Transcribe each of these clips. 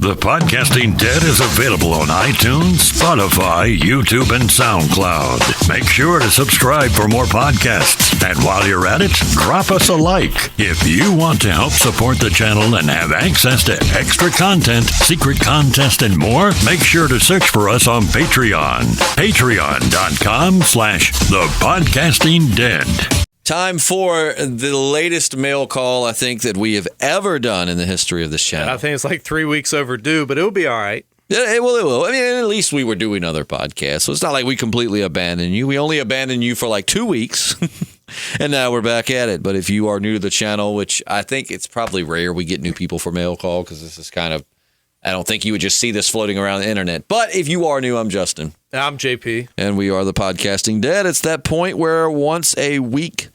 The Podcasting Dead is available on iTunes, Spotify, YouTube, and SoundCloud. Make sure to subscribe for more podcasts. And while you're at it, drop us a like. If you want to help support the channel and have access to extra content, secret contests, and more, make sure to search for us on Patreon. Patreon.com/thepodcastingdead. Time for the latest mail call, I think, that we have ever done in the history of this channel. I think it's like 3 weeks overdue, but it'll be all right. Yeah, it will. I mean, at least we were doing other podcasts, so it's not like we completely abandoned you. We only abandoned you for like 2 weeks, and now we're back at it. But if you are new to the channel, which I think it's probably rare we get new people for mail call, because this is kind of, I don't think you would just see this floating around the internet. But if you are new, I'm Justin. I'm JP. And we are the Podcasting Dead. It's that point where once a week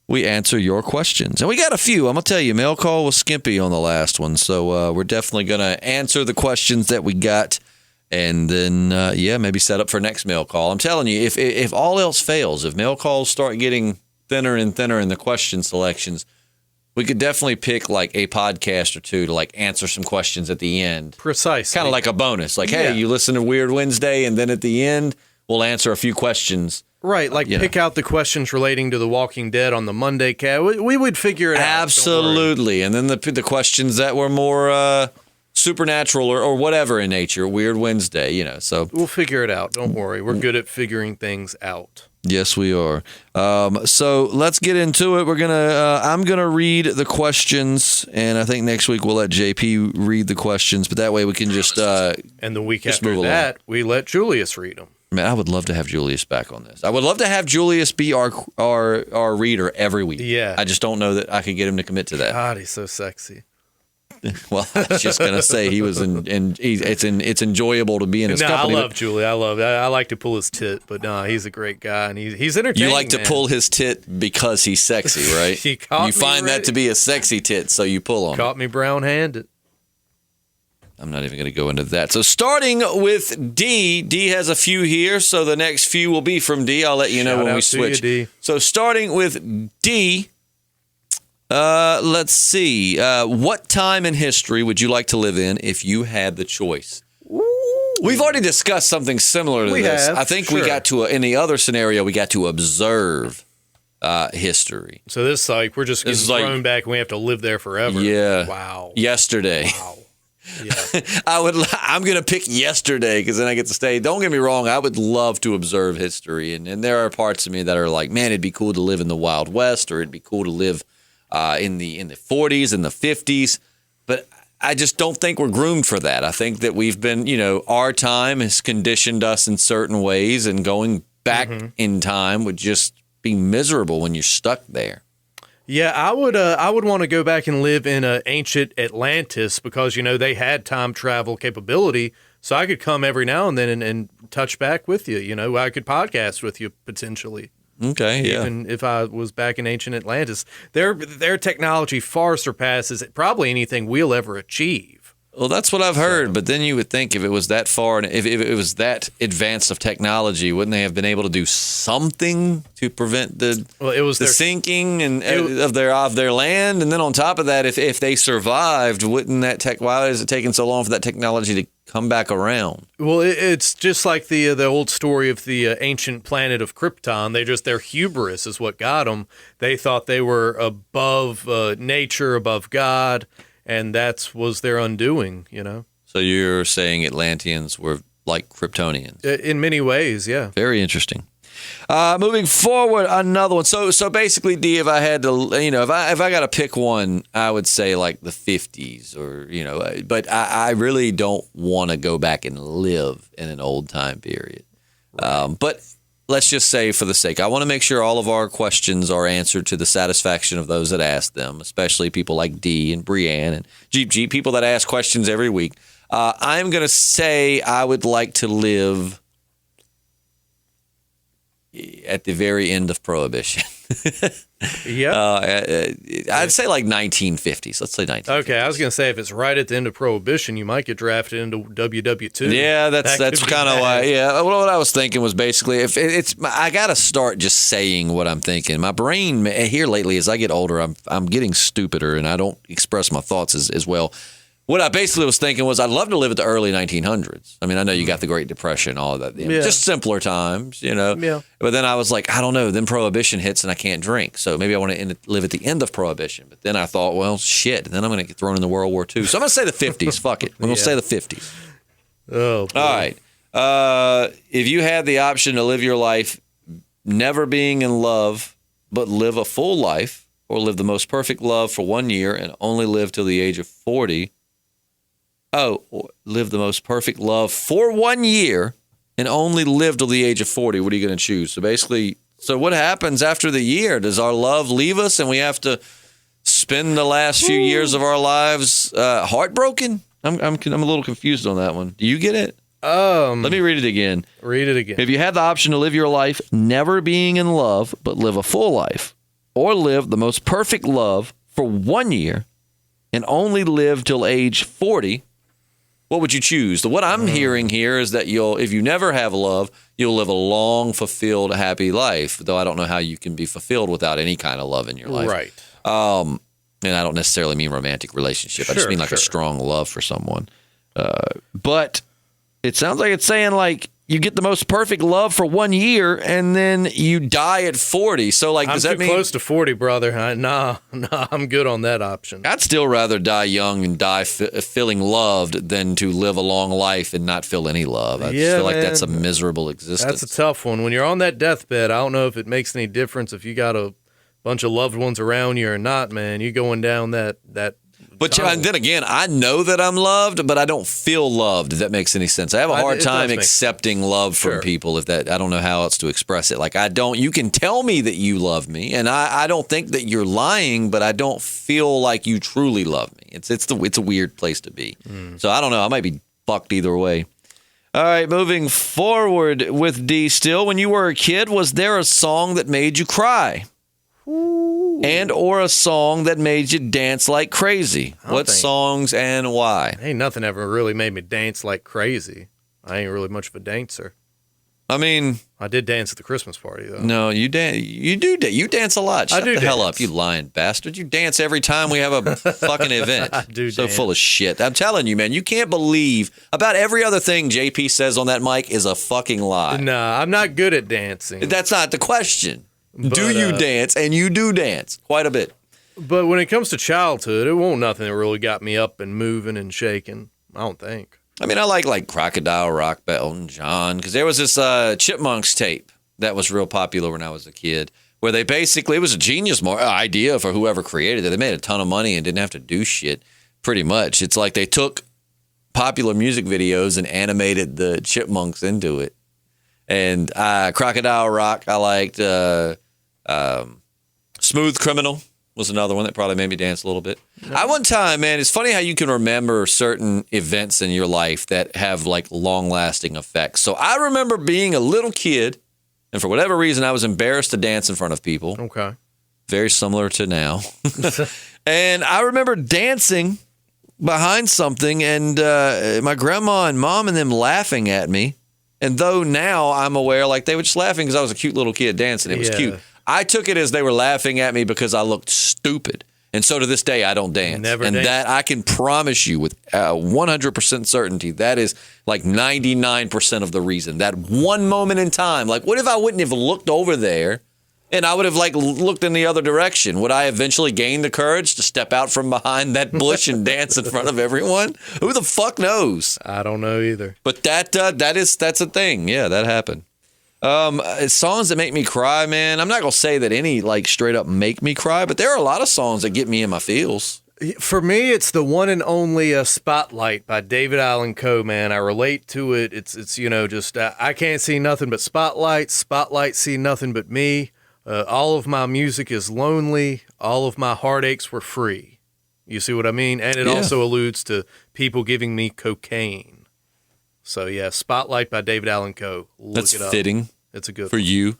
we answer your questions. And we got a few. I'm going to tell you, mail call was skimpy on the last one. So we're definitely going to answer the questions that we got. And then, maybe set up for next mail call. I'm telling you, if all else fails, if mail calls start getting thinner and thinner in the question selections, we could definitely pick like a podcast or two to like answer some questions at the end. Precisely. Kind of like a bonus. Like, hey, you listen to Weird Wednesday, and then at the end, we'll answer a few questions. Right, like pick out the questions relating to The Walking Dead on the Monday cast. We would figure it out. Absolutely. And then the questions that were more supernatural or whatever in nature, Weird Wednesday, so. We'll figure it out. Don't worry. We're good at figuring things out. Yes, we are. So let's get into it. I'm gonna read the questions, and I think next week we'll let JP read the questions. But that way we can just and the week after that we let Julius read them. Man, I would love to have Julius back on this. I would love to have Julius be our reader every week. Yeah. I just don't know that I could get him to commit to that. God, he's so sexy. Well, I was just gonna say it's enjoyable to be in his company. I love Julie. I like to pull his tit, but no, he's a great guy and he's entertaining. You like to pull his tit because he's sexy, right? You find that to be a sexy tit, so you pull on. Caught me brown-handed. I'm not even going to go into that. So starting with D. D has a few here, so the next few will be from D. I'll let you know when we switch. You, D. So starting with D. Let's see. What time in history would you like to live in if you had the choice? Ooh. We've already discussed something similar to this. I think we got to, in the other scenario, we got to observe history. So this like, we're just getting thrown back and we have to live there forever. Yeah. Wow. Yesterday. Wow. Yeah. I'm going to pick yesterday because then I get to stay. Don't get me wrong. I would love to observe history. And there are parts of me that are like, man, it'd be cool to live in the Wild West, or it'd be cool to live in the 40s and the 50s, but I just don't think we're groomed for that. I think that we've been, our time has conditioned us in certain ways, and going back in time would just be miserable when you're stuck there. Yeah, I would want to go back and live in ancient Atlantis because they had time travel capability, so I could come every now and then and touch back with you. I could podcast with you potentially. Okay, yeah. Even if I was back in ancient Atlantis, their technology far surpasses probably anything we'll ever achieve. Well, that's what I've heard, but then you would think if it was that far and if it was that advanced of technology, wouldn't they have been able to do something to prevent the sinking of their land? And then on top of that, if they survived, wouldn't that why is it taking so long for that technology to come back around? Well, it's just like the old story of the ancient planet of Krypton. Their hubris is what got them. They thought they were above nature, above God. And that was their undoing, So you're saying Atlanteans were like Kryptonians? In many ways, yeah. Very interesting. Moving forward, another one. So basically, D, if I had to, if I got to pick one, I would say like the 50s, or but I really don't want to go back and live in an old time period. Right. But let's just say, for the sake, I want to make sure all of our questions are answered to the satisfaction of those that ask them, especially people like D and Brianne and Jeep, people that ask questions every week. I'm going to say I would like to live at the very end of Prohibition. I'd say like 1950s. Let's say 1950s. Okay, I was going to say if it's right at the end of Prohibition, you might get drafted into WW2. Yeah, that's kind of why. Yeah, what I was thinking was basically if it's I got to start just saying what I'm thinking. My brain here lately, as I get older, I'm getting stupider and I don't express my thoughts as well. What I basically was thinking was I'd love to live at the early 1900s. I mean, I know you got the Great Depression, all of that. Just simpler times, Yeah. But then I was like, I don't know. Then Prohibition hits and I can't drink. So maybe I want to live at the end of Prohibition. But then I thought, well, shit. Then I'm going to get thrown into World War II. So I'm going to say the 50s. Fuck it. I'm going to say the 50s. Oh, boy. All right. If you had the option to live your life never being in love, but live a full life, or live the most perfect love for 1 year and only live till the age of 40, or live the most perfect love for 1 year and only live till the age of 40. What are you going to choose? So basically, what happens after the year? Does our love leave us and we have to spend the last few years of our lives heartbroken? I'm a little confused on that one. Do you get it? Let me read it again. Read it again. If you had the option to live your life never being in love, but live a full life, or live the most perfect love for 1 year and only live till age 40, what would you choose? What I'm hearing here is that if you never have love, you'll live a long, fulfilled, happy life, though I don't know how you can be fulfilled without any kind of love in your life. Right. And I don't necessarily mean romantic relationship. I just mean like a strong love for someone. But it sounds like it's saying like you get the most perfect love for 1 year and then you die at 40. So like, does that mean I'm too close to 40, brother? Nah, I'm good on that option. I'd still rather die young and die feeling loved than to live a long life and not feel any love. I just feel like that's a miserable existence. That's a tough one. When you're on that deathbed, I don't know if it makes any difference if you got a bunch of loved ones around you or not, man. You're going down that. But then again, I know that I'm loved, but I don't feel loved, if that makes any sense. I have a hard time accepting love from people. I don't know how else to express it. Like, you can tell me that you love me, and I don't think that you're lying, but I don't feel like you truly love me. It's a weird place to be. So I don't know. I might be fucked either way. All right, moving forward with D still. When you were a kid, was there a song that made you cry? And or a song that made you dance like crazy? What songs and why? Ain't nothing ever really made me dance like crazy. I ain't really much of a dancer. I mean, I did dance at the Christmas party though. No, you dance. You dance a lot. Shut the hell up, you lying bastard! You dance every time we have a fucking event. I do. So dance. Full of shit. I'm telling you, man. You can't believe about every other thing JP says on that mic is a fucking lie. Nah, I'm not good at dancing. That's not the question. But, do you dance? And you do dance quite a bit. But when it comes to childhood, it won't nothing that really got me up and moving and shaking. I don't think. I mean, I like Crocodile Rock, Elton John, because there was this Chipmunks tape that was real popular when I was a kid, where they basically, it was a genius idea for whoever created it. They made a ton of money and didn't have to do shit, pretty much. It's like they took popular music videos and animated the Chipmunks into it. And Crocodile Rock, I liked. Smooth Criminal was another one that probably made me dance a little bit. I one time, man, it's funny how you can remember certain events in your life that have like long-lasting effects. So I remember being a little kid, and for whatever reason, I was embarrassed to dance in front of people. Okay. Very similar to now. And I remember dancing behind something, and my grandma and mom and them laughing at me. And though now I'm aware, like they were just laughing because I was a cute little kid dancing. It was cute. I took it as they were laughing at me because I looked stupid. And so to this day, I don't dance. That I can promise you with 100% certainty, that is like 99% of the reason. That one moment in time, like what if I wouldn't have looked over there and I would have like looked in the other direction? Would I eventually gain the courage to step out from behind that bush and dance in front of everyone? Who the fuck knows? I don't know either. But that's a thing. Yeah, that happened. Songs that make me cry, man. I'm not going to say that any like straight up make me cry, but there are a lot of songs that get me in my feels. For me, it's the one and only Spotlight by David Allan Coe, man. I relate to it. It's just I can't see nothing but spotlight. Spotlight see nothing but me. All of my music is lonely. All of my heartaches were free. You see what I mean? And it also alludes to people giving me cocaine. So, yeah, Spotlight by David Allan Coe. That's fitting. It's a good for you.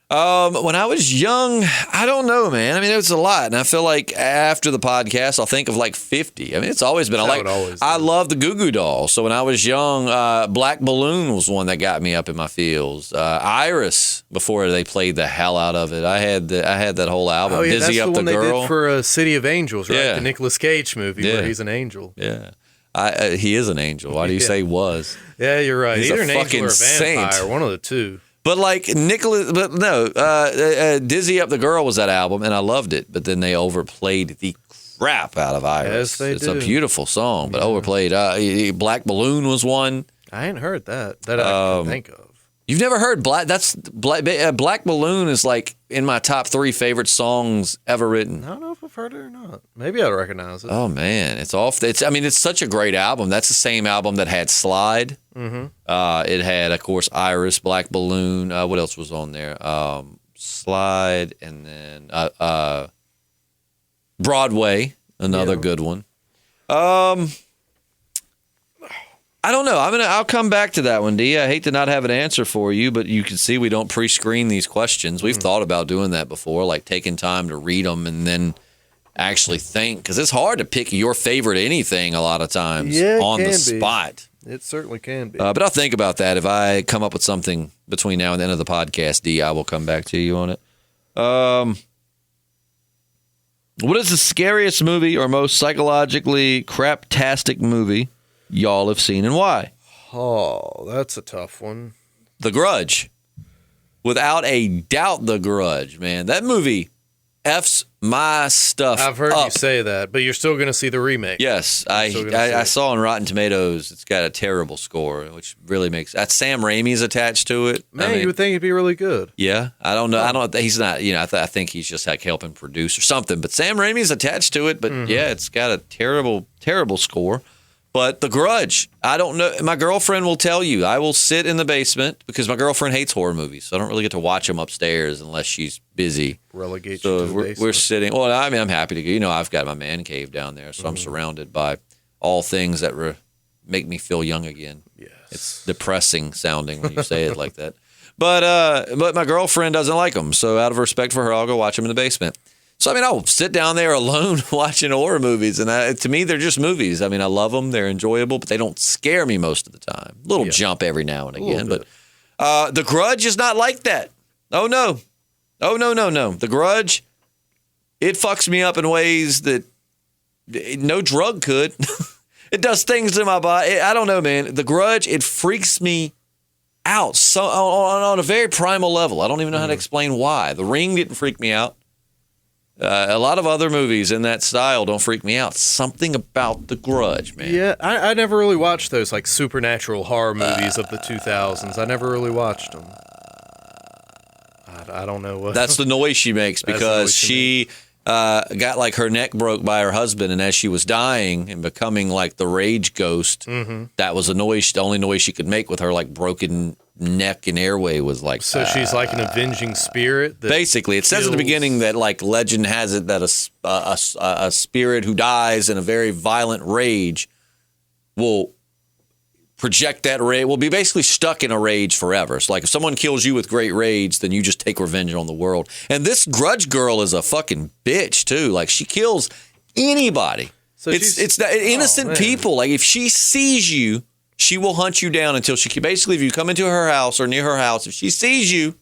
When I was young, I don't know, man. I mean, it was a lot. And I feel like after the podcast, I'll think of like 50. I mean, it's always been. I love the Goo Goo Dolls. So when I was young, Black Balloon was one that got me up in my feels. Iris, before they played the hell out of it. I had that whole album. Oh, yeah, Dizzy that's Up the one the Girl. they did for City of Angels, right? The Nicolas Cage movie where he's an angel. Yeah. He is an angel. Why do you say was? Yeah, you're right. He's Either a an angel fucking or a vampire, saint. one of the two. But like Dizzy Up the Girl was that album, and I loved it. But then they overplayed the crap out of Iris. Yes, they It's do. a beautiful song, but overplayed. Black Balloon was one. I ain't heard that I can think of. You've never heard Black? That's Black Balloon is like in my top 3 favorite songs ever written. I don't know if I've heard it or not. Maybe I'd recognize it. Oh man, it's off. It's such a great album. That's the same album that had Slide. Mm-hmm. It had, of course, Iris, Black Balloon. What else was on there? Slide, and then Broadway, another good one. I don't know. I'll come back to that one, D. I hate to not have an answer for you, but you can see we don't pre-screen these questions. We've thought about doing that before, like taking time to read them and then actually think, because it's hard to pick your favorite anything a lot of times on the spot. It certainly can be. But I'll think about that. If I come up with something between now and the end of the podcast, D, I will come back to you on it. What is the scariest movie or most psychologically craptastic movie y'all have seen, and why? Oh, that's a tough one. The Grudge. Without a doubt, The Grudge, man. That movie F's my stuff I've heard up. you say that, but you're still going to see the remake. Yes, I saw on Rotten Tomatoes it's got a terrible score, which really makes that Sam Raimi's attached to it. Man, you would think it'd be really good. Yeah, I don't know. He's not. I think he's just like helping produce or something. But Sam Raimi's attached to it. But yeah, it's got a terrible, terrible score. But The Grudge, I don't know. My girlfriend will tell you. I will sit in the basement because my girlfriend hates horror movies. So I don't really get to watch them upstairs unless she's busy. Relegate so you to the basement. We're sitting. Well, I mean, I'm happy to go. I've got my man cave down there. So I'm surrounded by all things that make me feel young again. Yes. It's depressing sounding when you say it like that. But my girlfriend doesn't like them. So out of respect for her, I'll go watch them in the basement. So, I mean, I'll sit down there alone watching horror movies, and to me, they're just movies. I mean, I love them. They're enjoyable, but they don't scare me most of the time. A little jump every now and again. But The Grudge is not like that. Oh, no. Oh, no, no, no. The Grudge, it fucks me up in ways that no drug could. It does things to my body. I don't know, man. The Grudge, it freaks me out so on a very primal level. I don't even know how to explain why. The Ring didn't freak me out. A lot of other movies in that style don't freak me out. Something about The Grudge, man. Yeah, I never really watched those like supernatural horror movies of the 2000s. I never really watched them. I don't know what. That's the noise she makes because she got like her neck broke by her husband, and as she was dying and becoming like the rage ghost, that was the only noise she could make with her like broken neck and airway was like. So she's like an avenging spirit. Basically, it says at the beginning that like legend has it that a spirit who dies in a very violent rage will project that rage. Will be basically stuck in a rage forever. It's like if someone kills you with great rage, then you just take revenge on the world. And this Grudge girl is a fucking bitch too. Like she kills anybody. So it's innocent people. Like if she sees you, she will hunt you down until she basically, if you come into her house or near her house, if she sees you,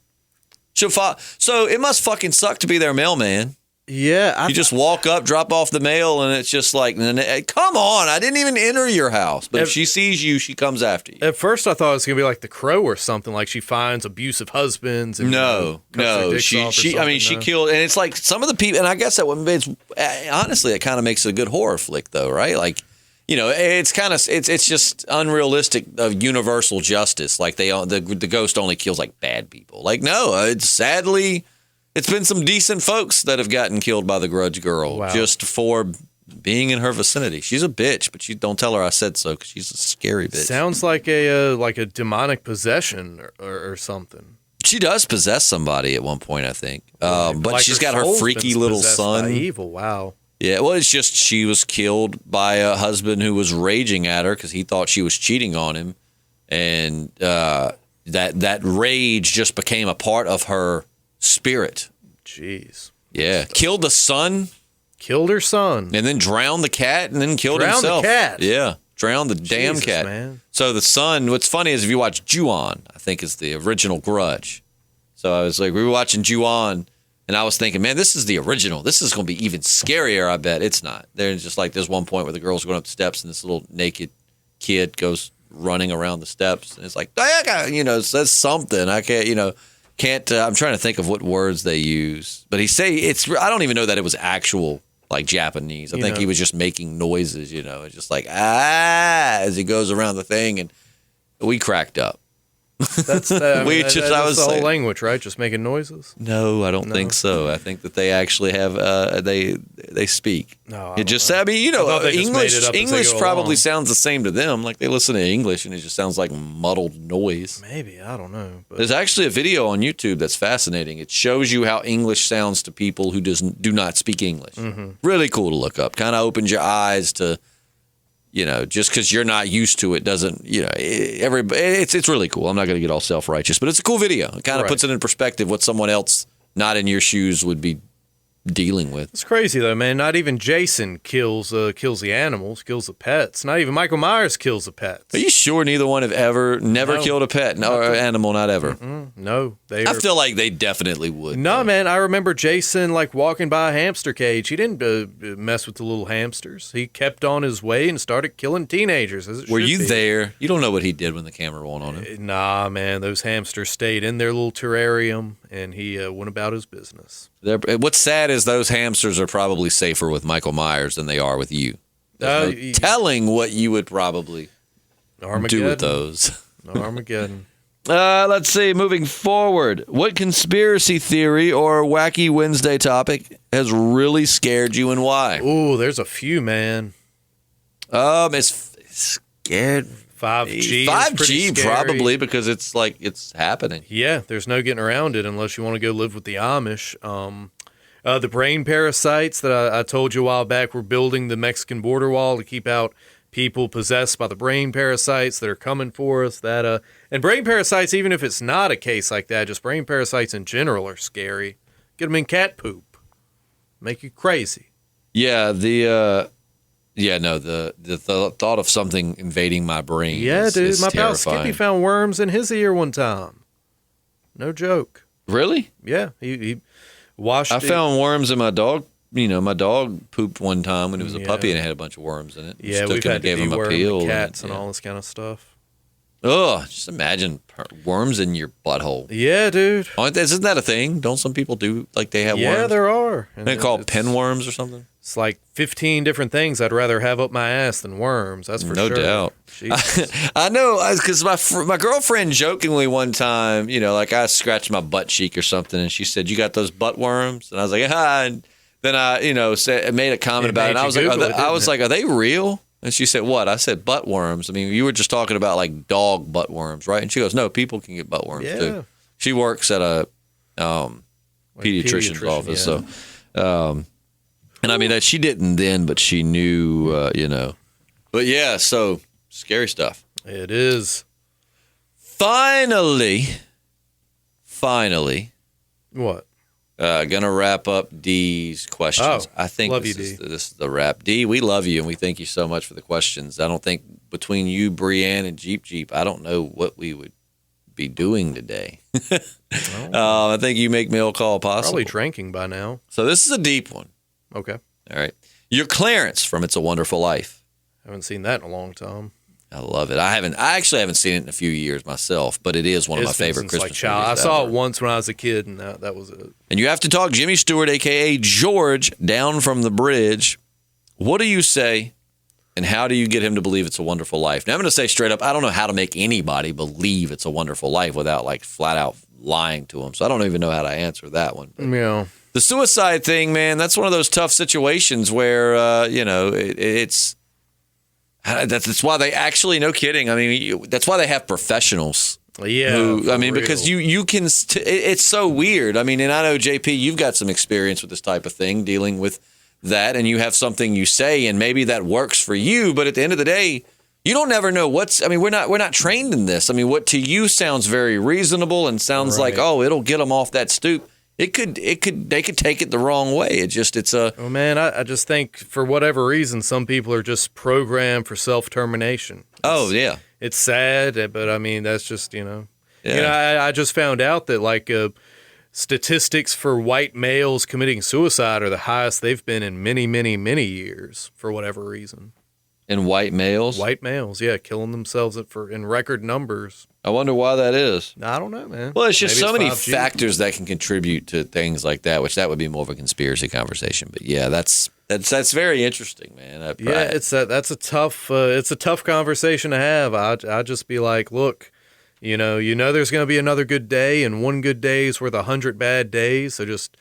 she'll follow. So it must fucking suck to be their mailman. Yeah. You just walk up, drop off the mail, and it's just like, come on, I didn't even enter your house. But if she sees you, she comes after you. At first, I thought it was going to be like The Crow or something, like she finds abusive husbands. And, no. She killed, and it's like some of the people, and I guess that honestly, it kind of makes it a good horror flick, though, right? Like, it's kind of it's just unrealistic of universal justice. Like the ghost only kills like bad people. Like no, sadly, it's been some decent folks that have gotten killed by the Grudge girl just for being in her vicinity. She's a bitch, but you don't tell her I said so because she's a scary bitch. Sounds like a demonic possession or something. She does possess somebody at one point, I think. But like she's got her freaky little son. By evil, wow. Yeah, well, it's just she was killed by a husband who was raging at her because he thought she was cheating on him, and that rage just became a part of her spirit. Jeez. Yeah, killed the son. Killed her son. And then drowned the cat, and then killed himself. Drowned the cat. Yeah, drowned the damn cat. Man. So the son. What's funny is if you watch Ju-on, I think is the original Grudge. So I was like, we were watching Ju-on. And I was thinking, man, this is the original. This is going to be even scarier, I bet. It's not. There's just like there's one point where the girl's going up the steps and this little naked kid goes running around the steps. And it's like, says something. I can't, I'm trying to think of what words they use. But I don't even know that it was actual like Japanese. I think he was just making noises, it's just like, as he goes around the thing. And we cracked up. That's the whole language, right? Just making noises. No, I don't think so. I think that they actually have they speak. No, English probably sounds the same to them. Like they listen to English and it just sounds like muddled noise. Maybe, I don't know. But. There's actually a video on YouTube that's fascinating. It shows you how English sounds to people who do not speak English. Mm-hmm. Really cool to look up. Kind of opens your eyes to. Just because you're not used to it doesn't, it's really cool. I'm not going to get all self-righteous, but it's a cool video. It kind of puts it in perspective what someone else not in your shoes would be dealing with. It's crazy though, man. Not even Jason kills the animals, kills the pets. Not even Michael Myers kills the pets. Are you sure neither one have never killed a pet or animal? Not ever. No, I feel like they definitely would. No, man. I remember Jason like walking by a hamster cage. He didn't mess with the little hamsters. He kept on his way and started killing teenagers. Were you there? You don't know what he did when the camera went on him. Nah, man. Those hamsters stayed in their little terrarium, and he went about his business. What's sad is those hamsters are probably safer with Michael Myers than they are with you. There's no telling what you would probably do with those. Armageddon. Let's see. Moving forward, what conspiracy theory or wacky Wednesday topic has really scared you and why? Ooh, there's a few, man. It's scared. 5G. 5G probably because it's like it's happening. Yeah, there's no getting around it unless you want to go live with the Amish. The brain parasites that I told you a while back, we're building the Mexican border wall to keep out people possessed by the brain parasites that are coming for us. And brain parasites, even if it's not a case like that, just brain parasites in general are scary. Get them in cat poop, make you crazy. Yeah, the thought of something invading my brain. Yeah, dude, my pal terrifying. Skippy found worms in his ear one time. No joke. Really? Yeah, he washed. I found worms in my dog. My dog pooped one time when he was a puppy and it had a bunch of worms in it. Yeah, we've had to deworm cats and all this kind of stuff. Oh, just imagine worms in your butthole. Yeah, dude. Isn't that a thing? Don't some people do like they have worms? Yeah, there are. And they call it pinworms or something? It's like 15 different things I'd rather have up my ass than worms. That's for sure. No doubt. I know, because my girlfriend jokingly one time, like I scratched my butt cheek or something, and she said, "You got those butt worms?" And I was like, "Ah." And then I, made a comment about it. And I was like, "Are they real?" And she said, "What?" I said, "Butt worms." I mean, you were just talking about like dog butt worms, right? And she goes, "No, people can get butt worms too." She works at a pediatrician's office, so. And I mean, that she didn't then, but she knew, But yeah, so scary stuff. It is. Finally. What? Gonna wrap up D's questions. I think this is the wrap. D, we love you and we thank you so much for the questions. I don't think between you, Brianne, and Jeep, I don't know what we would be doing today. I think you make mail call possible. Probably drinking by now. So this is a deep one. Okay. All right. Your Clarence from It's a Wonderful Life. Haven't seen that in a long time. I love it. I actually haven't seen it in a few years myself, but it is one of my favorite Christmas movies. I saw it once when I was a kid, and that was it. And you have to talk Jimmy Stewart, a.k.a. George, down from the bridge. What do you say, and how do you get him to believe it's a wonderful life? Now, I'm going to say straight up, I don't know how to make anybody believe it's a wonderful life without, like, flat out lying to them. So I don't even know how to answer that one. But yeah. The suicide thing, man, that's one of those tough situations where, it's... That's why they actually, no kidding. I mean, that's why they have professionals. Yeah. Because you can, it's so weird. I mean, and I know, JP, you've got some experience with this type of thing, dealing with that, and you have something you say, and maybe that works for you, but at the end of the day, you don't never know we're not trained in this. I mean, what to you sounds very reasonable and sounds like, oh, it'll get them off that stoop. They could take it the wrong way. Oh man, I just think for whatever reason, some people are just programmed for self-termination. It's sad, but I mean, that's just, I just found out that like statistics for white males committing suicide are the highest they've been in many, many, many years for whatever reason. In white males? White males, yeah, killing themselves in record numbers. I wonder why that is. I don't know, man. Well, it's just Maybe so many 5G. factors that can contribute to things like that, which that would be more of a conspiracy conversation. But yeah, that's very interesting, man. That's a tough conversation to have. I'd just be like, look, you know, there's going to be another good day, and one good day is worth 100 bad days. So just,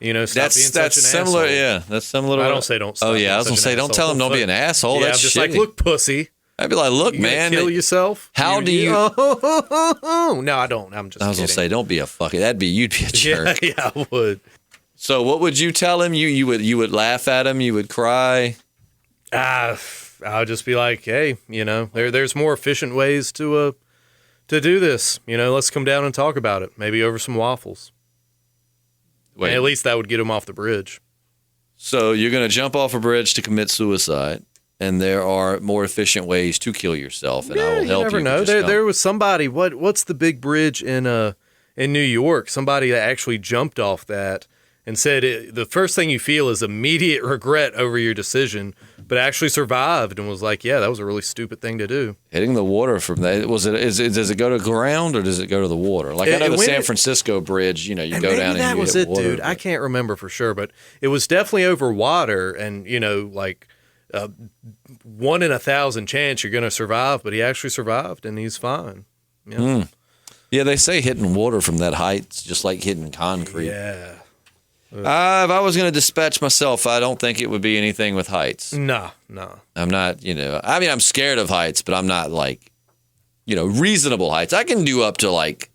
stop being such an similar. asshole. Yeah, that's similar. I don't say don't. Stop Oh yeah, I was being gonna such an say don't tell him asshole. don't be an asshole. Yeah, That's I'm just shitty. like, look, pussy. I'd be like, look, You man, kill yourself? how do you? No, I don't. I'm just. I was gonna say, don't be a fucking. You'd be a jerk. Yeah, I would. So what would you tell him? You would laugh at him. You would cry. I'll just be like, hey, there's more efficient ways to do this. Let's come down and talk about it. Maybe over some waffles. Wait. And at least that would get him off the bridge. So you're gonna jump off a bridge to commit suicide, and there are more efficient ways to kill yourself, and I will help you. You never know. There was somebody. What's the big bridge in New York? Somebody that actually jumped off that and said the first thing you feel is immediate regret over your decision, but actually survived and was like, yeah, that was a really stupid thing to do. Hitting the water from that does it go to ground or does it go to the water? Like I know the San Francisco Bridge, you go down and that you was hit it, water, dude. I can't remember for sure, but it was definitely over water, and 1 in 1,000 chance you're going to survive, but he actually survived and he's fine. Yeah. Yeah, they say hitting water from that height's just like hitting concrete. Yeah. If I was going to dispatch myself, I don't think it would be anything with heights. No. I'm not, I'm scared of heights, but I'm not like, reasonable heights. I can do up to like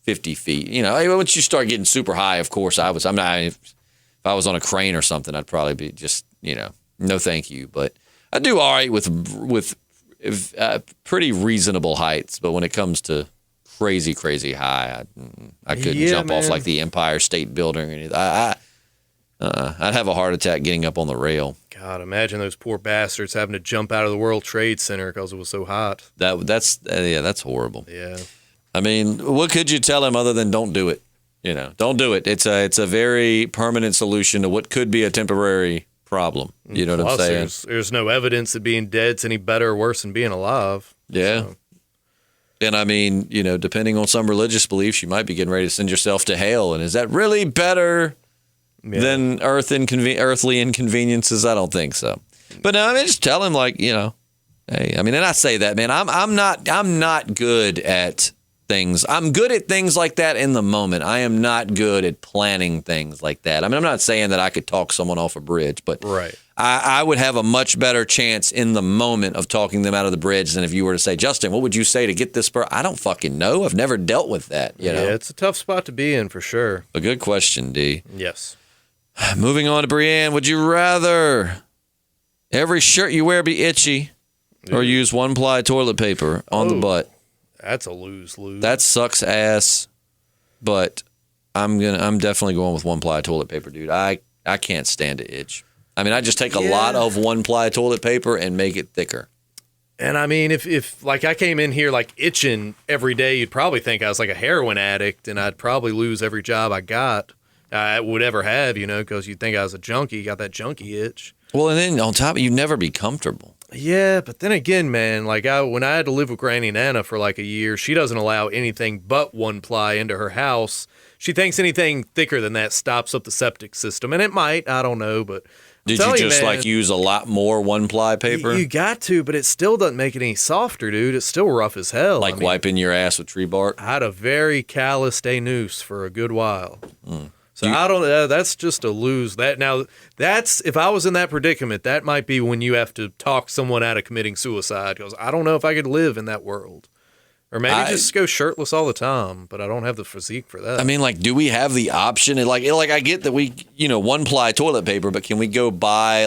50 feet. Once you start getting super high, of course, if I was on a crane or something, I'd probably be just, no thank you. But I do all right with pretty reasonable heights. But when it comes to crazy high, I couldn't jump off like the Empire State Building or anything. I'd have a heart attack getting up on the rail. God, imagine those poor bastards having to jump out of the World Trade Center because it was so hot. That's horrible. Yeah. I mean, what could you tell him other than don't do it? Don't do it. It's a very permanent solution to what could be a temporary problem. You know what I'm saying? There's no evidence that being dead's any better or worse than being alive. Yeah. So. And I mean, depending on some religious beliefs, you might be getting ready to send yourself to hell. And is that really better than earthly inconveniences? I don't think so. But no, just tell him hey, and I say that, man, I'm not good at things. I'm good at things like that in the moment. I am not good at planning things like that. I mean, I'm not saying that I could talk someone off a bridge, but right. I would have a much better chance in the moment of talking them out of the bridge than if you were to say, Justin, what would you say to get this person? I don't fucking know. I've never dealt with that. Yeah, it's a tough spot to be in for sure. A good question, D. Yes. Moving on to Brianne. Would you rather every shirt you wear be itchy or use one-ply toilet paper on the butt? That's a lose-lose. That sucks ass, but I'm definitely going with one-ply toilet paper, dude. I can't stand to itch. I mean, I just take a lot of one-ply toilet paper and make it thicker. And I mean, if like I came in here like itching every day, you'd probably think I was like a heroin addict, and I'd probably lose every job I would ever have, because you'd think I was a junkie, got that junkie itch. Well, and then on top of it, you'd never be comfortable. Yeah, but then again, man, like when I had to live with Granny Nana for like a year, she doesn't allow anything but one ply into her house. She thinks anything thicker than that stops up the septic system, and it might. I don't know, but did you just use a lot more one-ply paper? You got to, but it still doesn't make it any softer, dude. It's still rough as hell. Like wiping your ass with tree bark? I had a very calloused anus for a good while. So I don't. That's just a lose. That's if I was in that predicament, that might be when you have to talk someone out of committing suicide. Because I don't know if I could live in that world, or maybe just go shirtless all the time. But I don't have the physique for that. I mean, do we have the option? I get that we, one-ply toilet paper, but can we go buy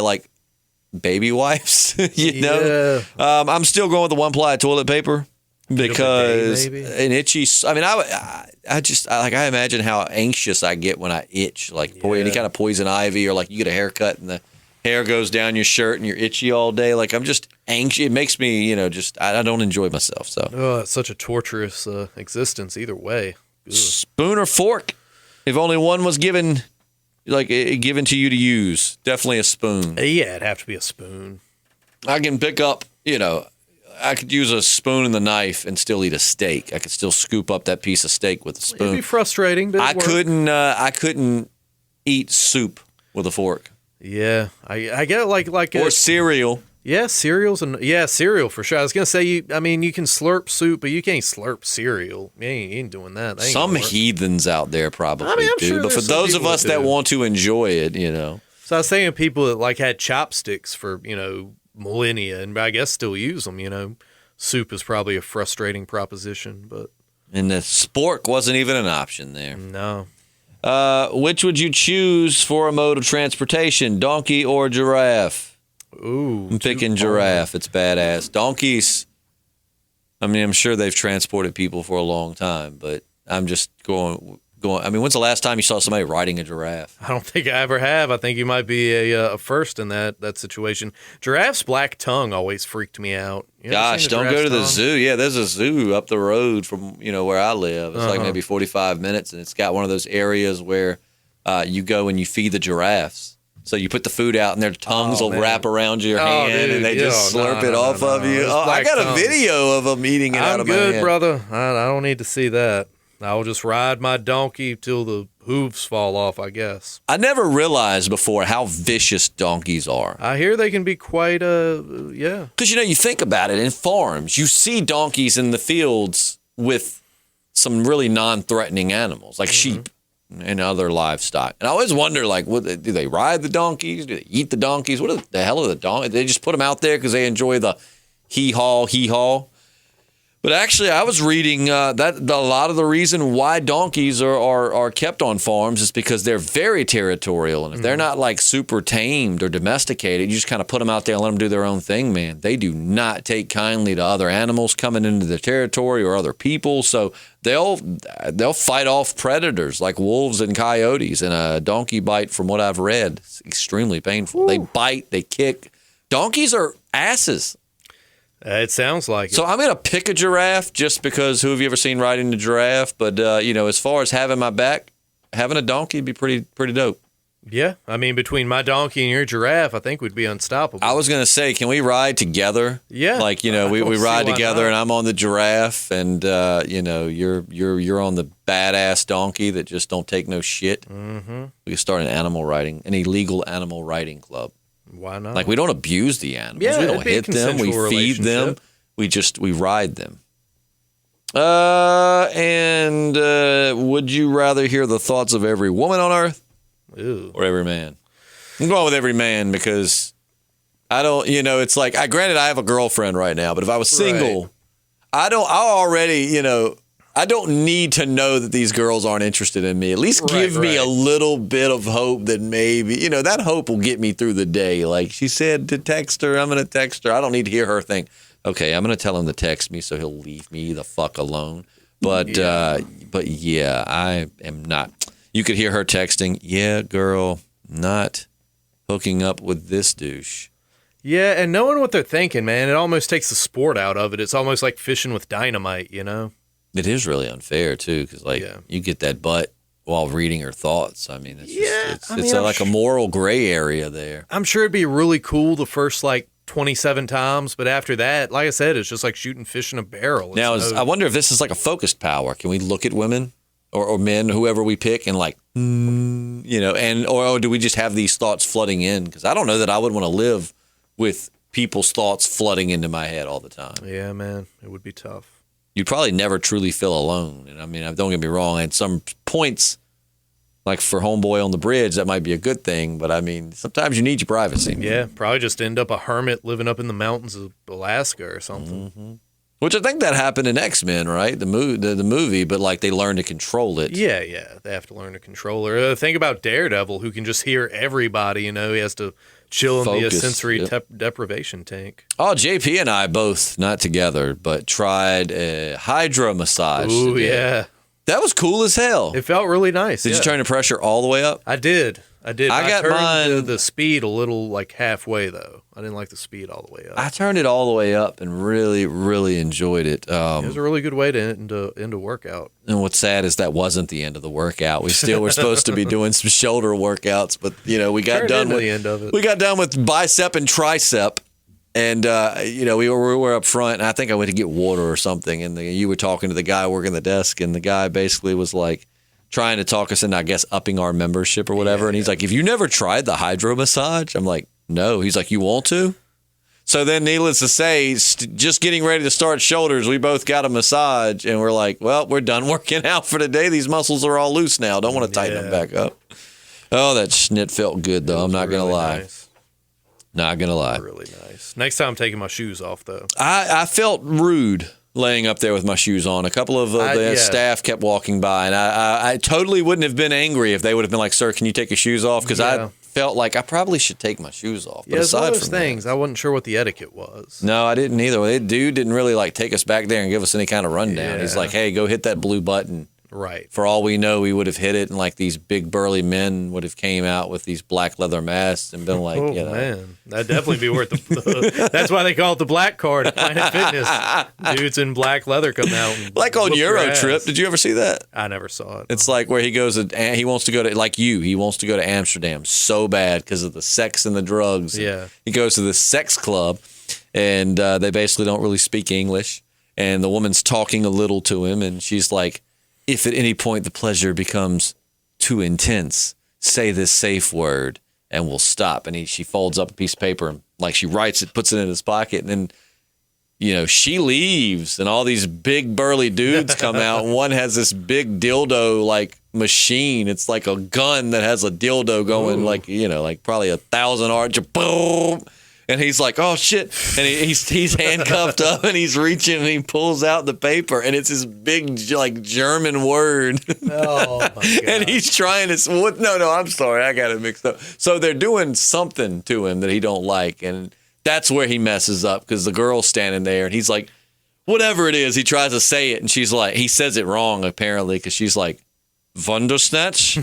baby wipes? I'm still going with the one-ply toilet paper. Because an itchy, I mean, I imagine how anxious I get when I itch, any kind of poison ivy, or you get a haircut and the hair goes down your shirt and you're itchy all day. I'm just anxious. It makes me, I don't enjoy myself. So, it's such a torturous existence either way. Ugh. Spoon or fork? If only one was given to you to use, definitely a spoon. Yeah, it'd have to be a spoon. I can pick up, I could use a spoon and the knife and still eat a steak. I could still scoop up that piece of steak with a spoon. It'd be frustrating, but I couldn't eat soup with a fork. Yeah, I get it or cereal. Yeah, cereal for sure. I was gonna say you can slurp soup, but you can't slurp cereal. You ain't doing that. That ain't Some gonna work. heathens out there probably I'm do, sure but for there's some those of people us that that do. want to enjoy it, So I was thinking people that had chopsticks for millennia, and I guess still use them. Soup is probably a frustrating proposition, but and the spork wasn't even an option there. no. Which would you choose for a mode of transportation, donkey or giraffe? Ooh, I'm picking giraffe. It's badass. Donkeys, I'm sure they've transported people for a long time, but I'm just going. When's the last time you saw somebody riding a giraffe? I don't think I ever have. I think you might be a first in that situation. Giraffe's black tongue always freaked me out. You ever Gosh, seen a don't go to the giraffe's tongue? zoo. Yeah, there's a zoo up the road from where I live. It's like Uh-huh. maybe 45 minutes, and it's got one of those areas where you go and you feed the giraffes. So you put the food out, and their tongues will man. wrap around your Oh, hand, dude, and they just no, slurp it no, off no, of no. you. It's Oh, I black got a tongues. video of them eating it out I'm of my good, hand. brother. I don't need to see that. I'll just ride my donkey till the hooves fall off, I guess. I never realized before how vicious donkeys are. I hear they can be quite, yeah. Because, you think about it, in farms, you see donkeys in the fields with some really non-threatening animals, like sheep and other livestock. And I always wonder, do they ride the donkeys? Do they eat the donkeys? What the hell are the donkeys? They just put them out there because they enjoy the hee-haw. But actually, I was reading that a lot of the reason why donkeys are kept on farms is because they're very territorial. And if they're not super tamed or domesticated, you just kind of put them out there and let them do their own thing, man. They do not take kindly to other animals coming into their territory or other people. So they'll fight off predators like wolves and coyotes. And a donkey bite, from what I've read, is extremely painful. Ooh. They bite, they kick. Donkeys are asses. It sounds like it. So I'm going to pick a giraffe just because who have you ever seen riding the giraffe? But, as far as having my back, having a donkey would be pretty dope. Yeah. Between my donkey and your giraffe, I think we'd be unstoppable. I was going to say, can we ride together? Yeah. We ride together not. and I'm on the giraffe and, you're on the badass donkey that just don't take no shit. Mm-hmm. We could start an illegal animal riding club. Why not? We don't abuse the animals. Yeah, we don't hit them. We feed them. We ride them. Would you rather hear the thoughts of every woman on earth or every man? I'm going with every man because I don't, it's like, granted I have a girlfriend right now, but if I was single, right. I don't need to know that these girls aren't interested in me. At least give me a little bit of hope that maybe, that hope will get me through the day. Like she said to text her, I'm going to text her. I don't need to hear her think, okay, I'm going to tell him to text me so he'll leave me the fuck alone. But I am not. You could hear her texting, yeah, girl, not hooking up with this douche. Yeah, and knowing what they're thinking, man, it almost takes the sport out of it. It's almost like fishing with dynamite, It is really unfair too, because you get that butt while reading her thoughts. It's like a moral gray area there. I'm sure it'd be really cool the first 27 times, but after that, like I said, it's just like shooting fish in a barrel. I wonder if this is like a focused power. Can we look at women or men, whoever we pick, and or do we just have these thoughts flooding in? Because I don't know that I would want to live with people's thoughts flooding into my head all the time. Yeah, man, it would be tough. You'd probably never truly feel alone. And don't get me wrong, at some points, like for Homeboy on the Bridge, that might be a good thing. But sometimes you need your privacy. Yeah, probably just end up a hermit living up in the mountains of Alaska or something. Mm-hmm. Which I think that happened in X-Men, right? The movie, but they learn to control it. Yeah, they have to learn to control it. Think about Daredevil, who can just hear everybody. He has to chill in the sensory deprivation tank. Oh, JP and I both, not together, but tried a Hydra massage. Ooh, yeah. That was cool as hell. It felt really nice. Did you turn the pressure all the way up? I did. I got turned mine the speed a little like halfway though. I didn't like the speed all the way up. I turned it all the way up and really, really enjoyed it. It was a really good way to end a workout. And what's sad is that wasn't the end of the workout. We still were supposed to be doing some shoulder workouts, but we got done with the end of it. We got done with bicep and tricep, and we were up front. And I think I went to get water or something, and you were talking to the guy working the desk, and the guy basically was like trying to talk us into, I guess, upping our membership or whatever. And he's like, "Have you never tried the hydro massage?" I'm like, "No." He's like, "You want to?" So then, needless to say, just getting ready to start shoulders, we both got a massage, and we're like, well, we're done working out for the day. These muscles are all loose now. Don't want to tighten them back up. Oh, that schnit felt good, though. I'm not going to lie. Nice. Not going to lie. Really nice. Next time I'm taking my shoes off, though. I felt rude laying up there with my shoes on. A couple of the staff kept walking by, and I totally wouldn't have been angry if they would have been like, "Sir, can you take your shoes off?" Because I felt like I probably should take my shoes off. But it's one aside of those from things. I wasn't sure what the etiquette was. No, I didn't either. The dude didn't really like take us back there and give us any kind of rundown. He's like, "Hey, go hit that blue button." Right. For all we know, we would have hit it, and like these big burly men would have came out with these black leather masks and been like, man, that'd definitely be worth the. That's why they call it the black card at Planet Fitness. Dudes in black leather come out. And like on Euro Trip. Did you ever see that? I never saw it. It's like where he goes, he wants to go to, like you, he wants to go to Amsterdam so bad because of the sex and the drugs. Yeah. He goes to this sex club, and they basically don't really speak English, and the woman's talking a little to him, and she's like, "If at any point the pleasure becomes too intense, say this safe word and we'll stop." And she folds up a piece of paper and like she writes it, puts it in his pocket, and then, she leaves and all these big burly dudes come out. And one has this big dildo like machine. It's like a gun that has a dildo going like probably 1,000 arch. Boom. And he's like, "Oh shit!" And he's handcuffed up, and he's reaching, and he pulls out the paper, and it's this big like German word. Oh my God. And he's trying to. No, I'm sorry, I got it mixed up. So they're doing something to him that he don't like, and that's where he messes up because the girl's standing there, and he's like, whatever it is, he tries to say it, and she's like, he says it wrong apparently because she's like, "Wundersnatch,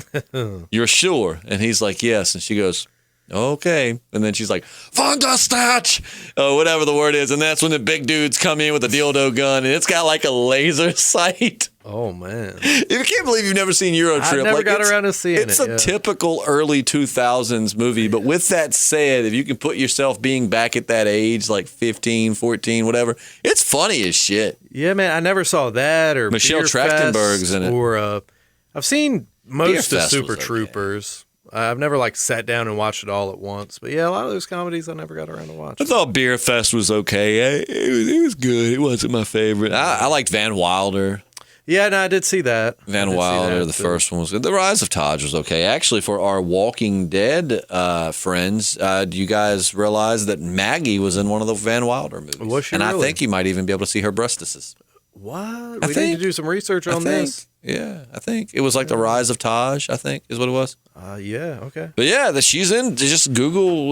you're sure?" And he's like, "Yes," and she goes, "Okay." And then she's like, "Wundersnatch," whatever the word is. And that's when the big dudes come in with a dildo gun, and it's got like a laser sight. Oh, man. I can't believe you've never seen Euro Trip. I never got around to seeing it. It's a typical early 2000s movie. But with that said, if you can put yourself being back at that age, like 15, 14, whatever, it's funny as shit. Yeah, man. I never saw that or Michelle Beer Trachtenberg's Fest in it. Or I've seen most Beer of Fest Super was okay. Troopers. I've never sat down and watched it all at once. But yeah, a lot of those comedies I never got around to watch. I thought Beer Fest was okay. It was good. It wasn't my favorite. I liked Van Wilder. Yeah, no, I did see that. Van Wilder, the first one was good. The Rise of Taj was okay. Actually, for our Walking Dead friends, do you guys realize that Maggie was in one of the Van Wilder movies? Was she And really? I think you might even be able to see her breastises. What? We need to do some research on this. Yeah, I think. It was like The Rise of Taj, I think, is what it was. Yeah, okay. But yeah, she's in. Just Google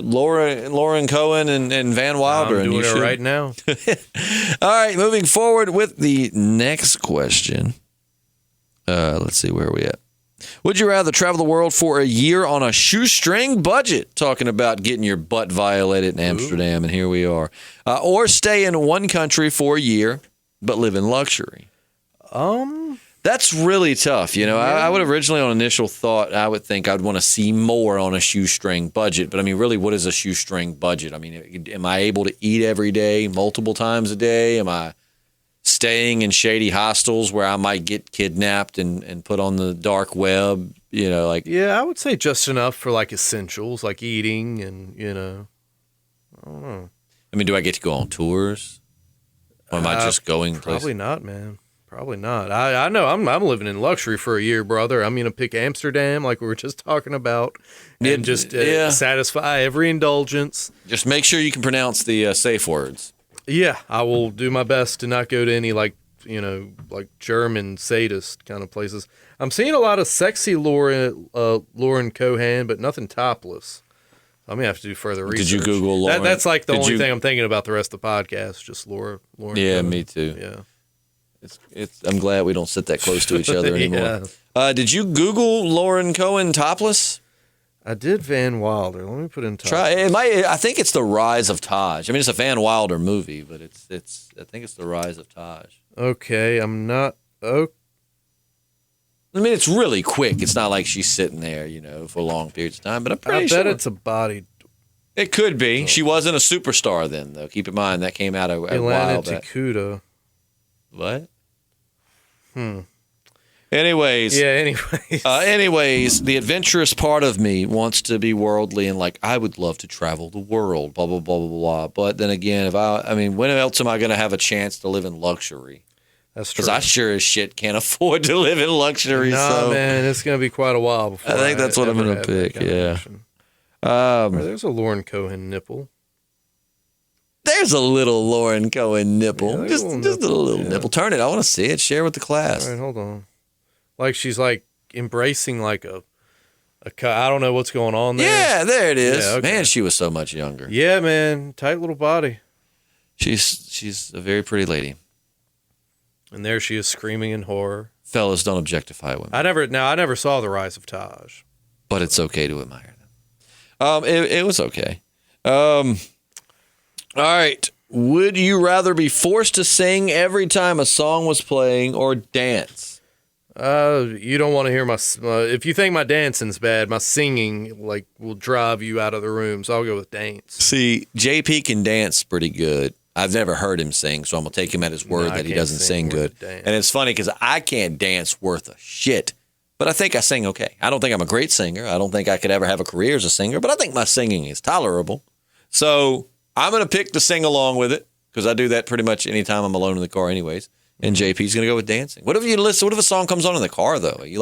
Lauren Cohen and Van Wilder. I'm doing and you it should. right now. All right, moving forward with the next question. Let's see, where are we at? Would you rather travel the world for a year on a shoestring budget, talking about getting your butt violated in Amsterdam, and here we are, or stay in one country for a year but live in luxury? That's really tough. I would originally, on initial thought, I would think I'd want to see more on a shoestring budget. But I mean, really, what is a shoestring budget? I mean, am I able to eat every day, multiple times a day? Am I staying in shady hostels where I might get kidnapped and put on the dark web? Yeah, I would say just enough for like essentials, like eating and, I don't know. I mean, do I get to go on tours? Or am I just going places? Probably not, man. Probably not. I know I'm living in luxury for a year, brother. I'm going to pick Amsterdam like we were just talking about and just satisfy every indulgence. Just make sure you can pronounce the safe words. Yeah, I will do my best to not go to any like German sadist kind of places. I'm seeing a lot of sexy Lauren Cohan, but nothing topless. I'm going to have to do further research. Did you Google Lauren? That's like the only thing I'm thinking about the rest of the podcast, just Lauren. Yeah, me too. Yeah. I'm glad we don't sit that close to each other anymore. Yeah. Did you Google Lauren Cohen topless? I did Van Wilder. Let me put in topless. Try it. I think it's The Rise of Taj. I mean, it's a Van Wilder movie, but it's. I think it's The Rise of Taj. Okay, I'm not. Oh, I mean, it's really quick. It's not like she's sitting there, for long periods of time. But I'm pretty sure. I bet it's a body. It could be. She wasn't a superstar then, though. Keep in mind that came out a while back. Takuda. What? Anyways. Yeah, anyways, the adventurous part of me wants to be worldly and I would love to travel the world, blah, blah, blah, blah, blah. But then again, when else am I going to have a chance to live in luxury? That's true. Because I sure as shit can't afford to live in luxury. Nah, man, it's going to be quite a while before I think that's what I'm going to pick, yeah. There's a Lauren Cohen nipple. There's a little Lauren Cohen nipple. Yeah, just a little nipple. Turn it. I want to see it. Share with the class. All right, hold on. She's embracing I don't know what's going on there. Yeah, there it is. Yeah, okay. Man, she was so much younger. Yeah, man. Tight little body. She's a very pretty lady. And there she is screaming in horror. Fellas, don't objectify women. I never saw The Rise of Taj. But it's okay to admire them. It was okay. All right. Would you rather be forced to sing every time a song was playing or dance? You don't want to hear if you think my dancing's bad, my singing will drive you out of the room. So I'll go with dance. See, JP can dance pretty good. I've never heard him sing, so I'm going to take him at his word that he doesn't sing good. And it's funny because I can't dance worth a shit, but I think I sing okay. I don't think I'm a great singer. I don't think I could ever have a career as a singer, but I think my singing is tolerable. So I'm going to pick to sing along with it because I do that pretty much anytime I'm alone in the car anyways. And JP's going to go with dancing. What if a song comes on in the car, though? Are you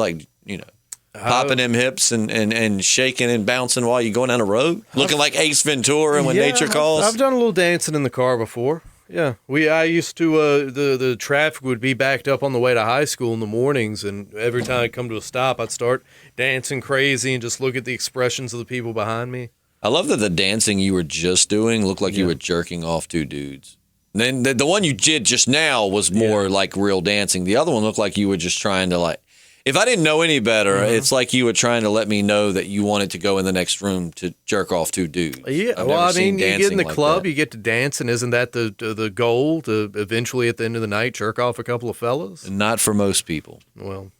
popping them hips and shaking and bouncing while you're going down the road? Looking like Ace Ventura when nature calls? I've done a little dancing in the car before. Yeah. I used to, the traffic would be backed up on the way to high school in the mornings, and every time I come to a stop, I'd start dancing crazy and just look at the expressions of the people behind me. I love that the dancing you were just doing looked like you were jerking off two dudes. Then the one you did just now was more like real dancing. The other one looked like you were just trying to if I didn't know any better, it's like you were trying to let me know that you wanted to go in the next room to jerk off two dudes. Yeah, you get in the club, you get to dance, and isn't that the goal to eventually at the end of the night jerk off a couple of fellas? Not for most people. Well,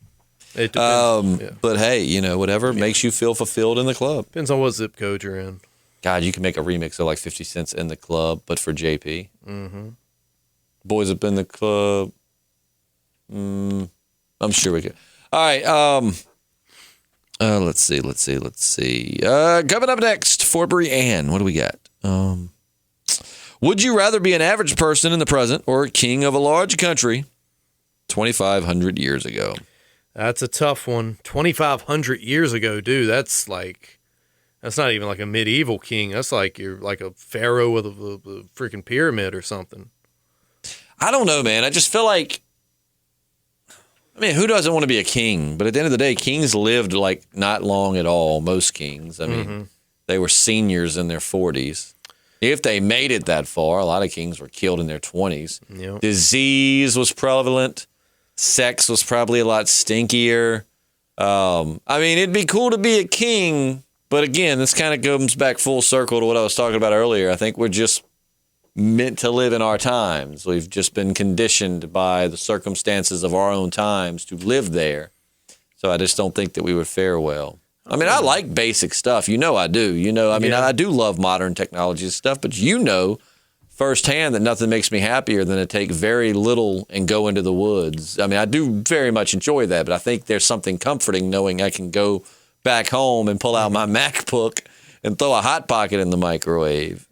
it depends. But hey, whatever makes you feel fulfilled in the club. Depends on what zip code you're in. God, you can make a remix of 50 Cent's In the Club, but for JP. Mm-hmm. Boys Up in the Club. I'm sure we could. All right. Let's see. Coming up next, Fort Brianne. What do we got? Would you rather be an average person in the present or a king of a large country 2,500 years ago? That's a tough one. 2,500 years ago, dude, that's not even like a medieval king. That's like you're like a pharaoh with a freaking pyramid or something. I don't know, man. I just feel like, who doesn't want to be a king? But at the end of the day, kings lived not long at all. Most kings. They were seniors in their 40s. If they made it that far, a lot of kings were killed in their 20s. Yep. Disease was prevalent. Sex was probably a lot stinkier. It'd be cool to be a king. But again, this kind of comes back full circle to what I was talking about earlier. I think we're just meant to live in our times. We've just been conditioned by the circumstances of our own times to live there. So I just don't think that we would fare well. I like basic stuff. I do. I do love modern technology and stuff, but firsthand that nothing makes me happier than to take very little and go into the woods. I do very much enjoy that, but I think there's something comforting knowing I can go back home and pull out my MacBook and throw a Hot Pocket in the microwave.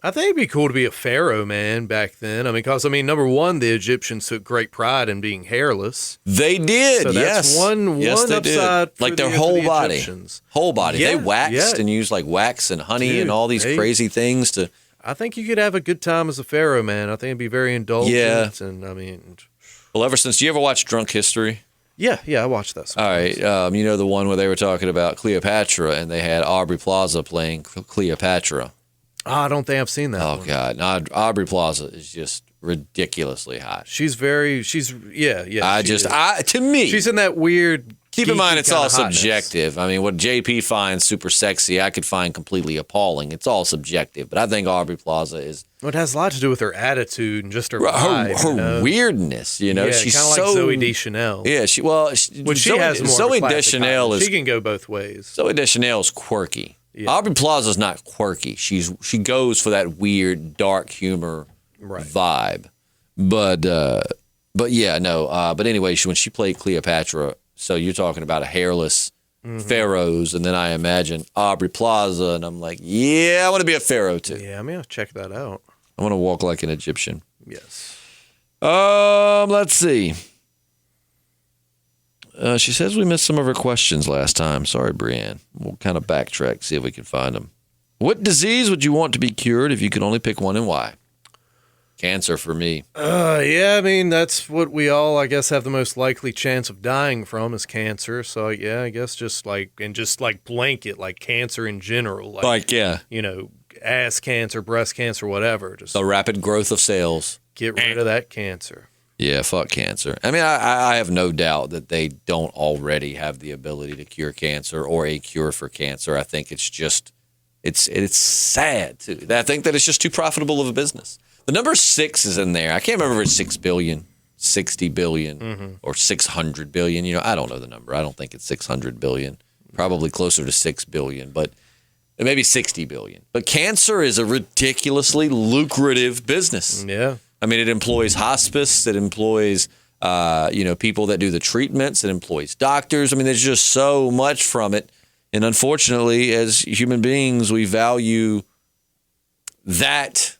I think it'd be cool to be a pharaoh, man, back then. Because number one, the Egyptians took great pride in being hairless. They did, so that's one upside for their whole body. Egyptians. Whole body. They waxed and used wax and honey and all these crazy things to. I think you could have a good time as a pharaoh, man. I think it'd be very indulgent. Yeah. And well, ever since, do you ever watch Drunk History? Yeah, I watched that. All right, the one where they were talking about Cleopatra and they had Aubrey Plaza playing Cleopatra. I don't think I've seen that. Oh, God. No, Aubrey Plaza is just ridiculously hot. To me, she's in that weird. Keep in mind, it's all subjective. I mean, what JP finds super sexy, I could find completely appalling. It's all subjective. But I think Aubrey Plaza is. Well, it has a lot to do with her attitude and just her vibe, her weirdness. You know, yeah, she's kind of so like Zooey Deschanel. Yeah, she has more. Zooey Deschanel is. She can go both ways. Zooey Deschanel is quirky. Yeah. Aubrey Plaza is not quirky. She goes for that weird, dark humor vibe. But yeah, no. But anyway, when she played Cleopatra. So you're talking about a hairless pharaohs, and then I imagine Aubrey Plaza, and I'm like, yeah, I want to be a pharaoh too. Yeah, I'm gonna check that out. I want to walk like an Egyptian. Yes. Let's see. She says we missed some of her questions last time. Sorry, Brianne. We'll kind of backtrack, see if we can find them. What disease would you want to be cured if you could only pick one, and why? Cancer for me. Yeah, I mean, that's what we all, I guess, have the most likely chance of dying from is cancer. So, yeah, I guess just blanket, like cancer in general. You know, ass cancer, breast cancer, whatever. Just the rapid growth of cells. Get rid of that cancer. Yeah, fuck cancer. I mean, I have no doubt that they don't already have the ability to cure cancer or a cure for cancer. I think it's just, it's sad, too. I think that it's just too profitable of a business. The number 6 is in there. I can't remember if it's 6 billion, 60 billion, or 600 billion. You know, I don't know the number. I don't think it's 600 billion. Probably closer to 6 billion, but maybe 60 billion. But cancer is a ridiculously lucrative business. Yeah. I mean, it employs hospice. It employs, people that do the treatments. It employs doctors. I mean, there's just so much from it. And unfortunately, as human beings, we value that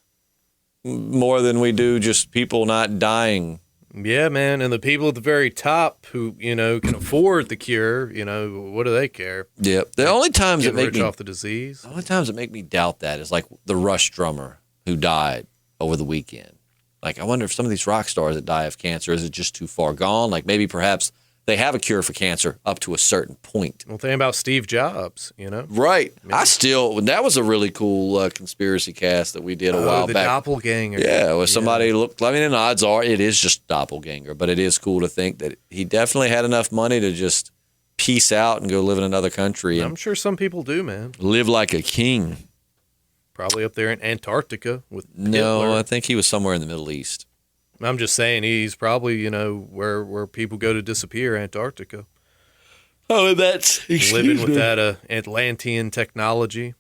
more than we do just people not dying. Yeah, man. And the people at the very top who, can afford the cure, what do they care? Yep. The only times that make me off the disease. The only times that make me doubt that is like the Rush drummer who died over the weekend. Like, I wonder if some of these rock stars that die of cancer, is it just too far gone? Like maybe perhaps they have a cure for cancer up to a certain point. Well, think about Steve Jobs, Right. That was a really cool conspiracy cast that we did a while back. The doppelganger. Yeah, where somebody looked, I mean, and odds are it is just doppelganger, but it is cool to think that he definitely had enough money to just peace out and go live in another country. I'm sure some people do, man. Live like a king. Probably up there in Antarctica with No, Hitler. I think he was somewhere in the Middle East. I'm just saying he's probably, where people go to disappear, Antarctica. Oh, that's living with that Atlantean technology.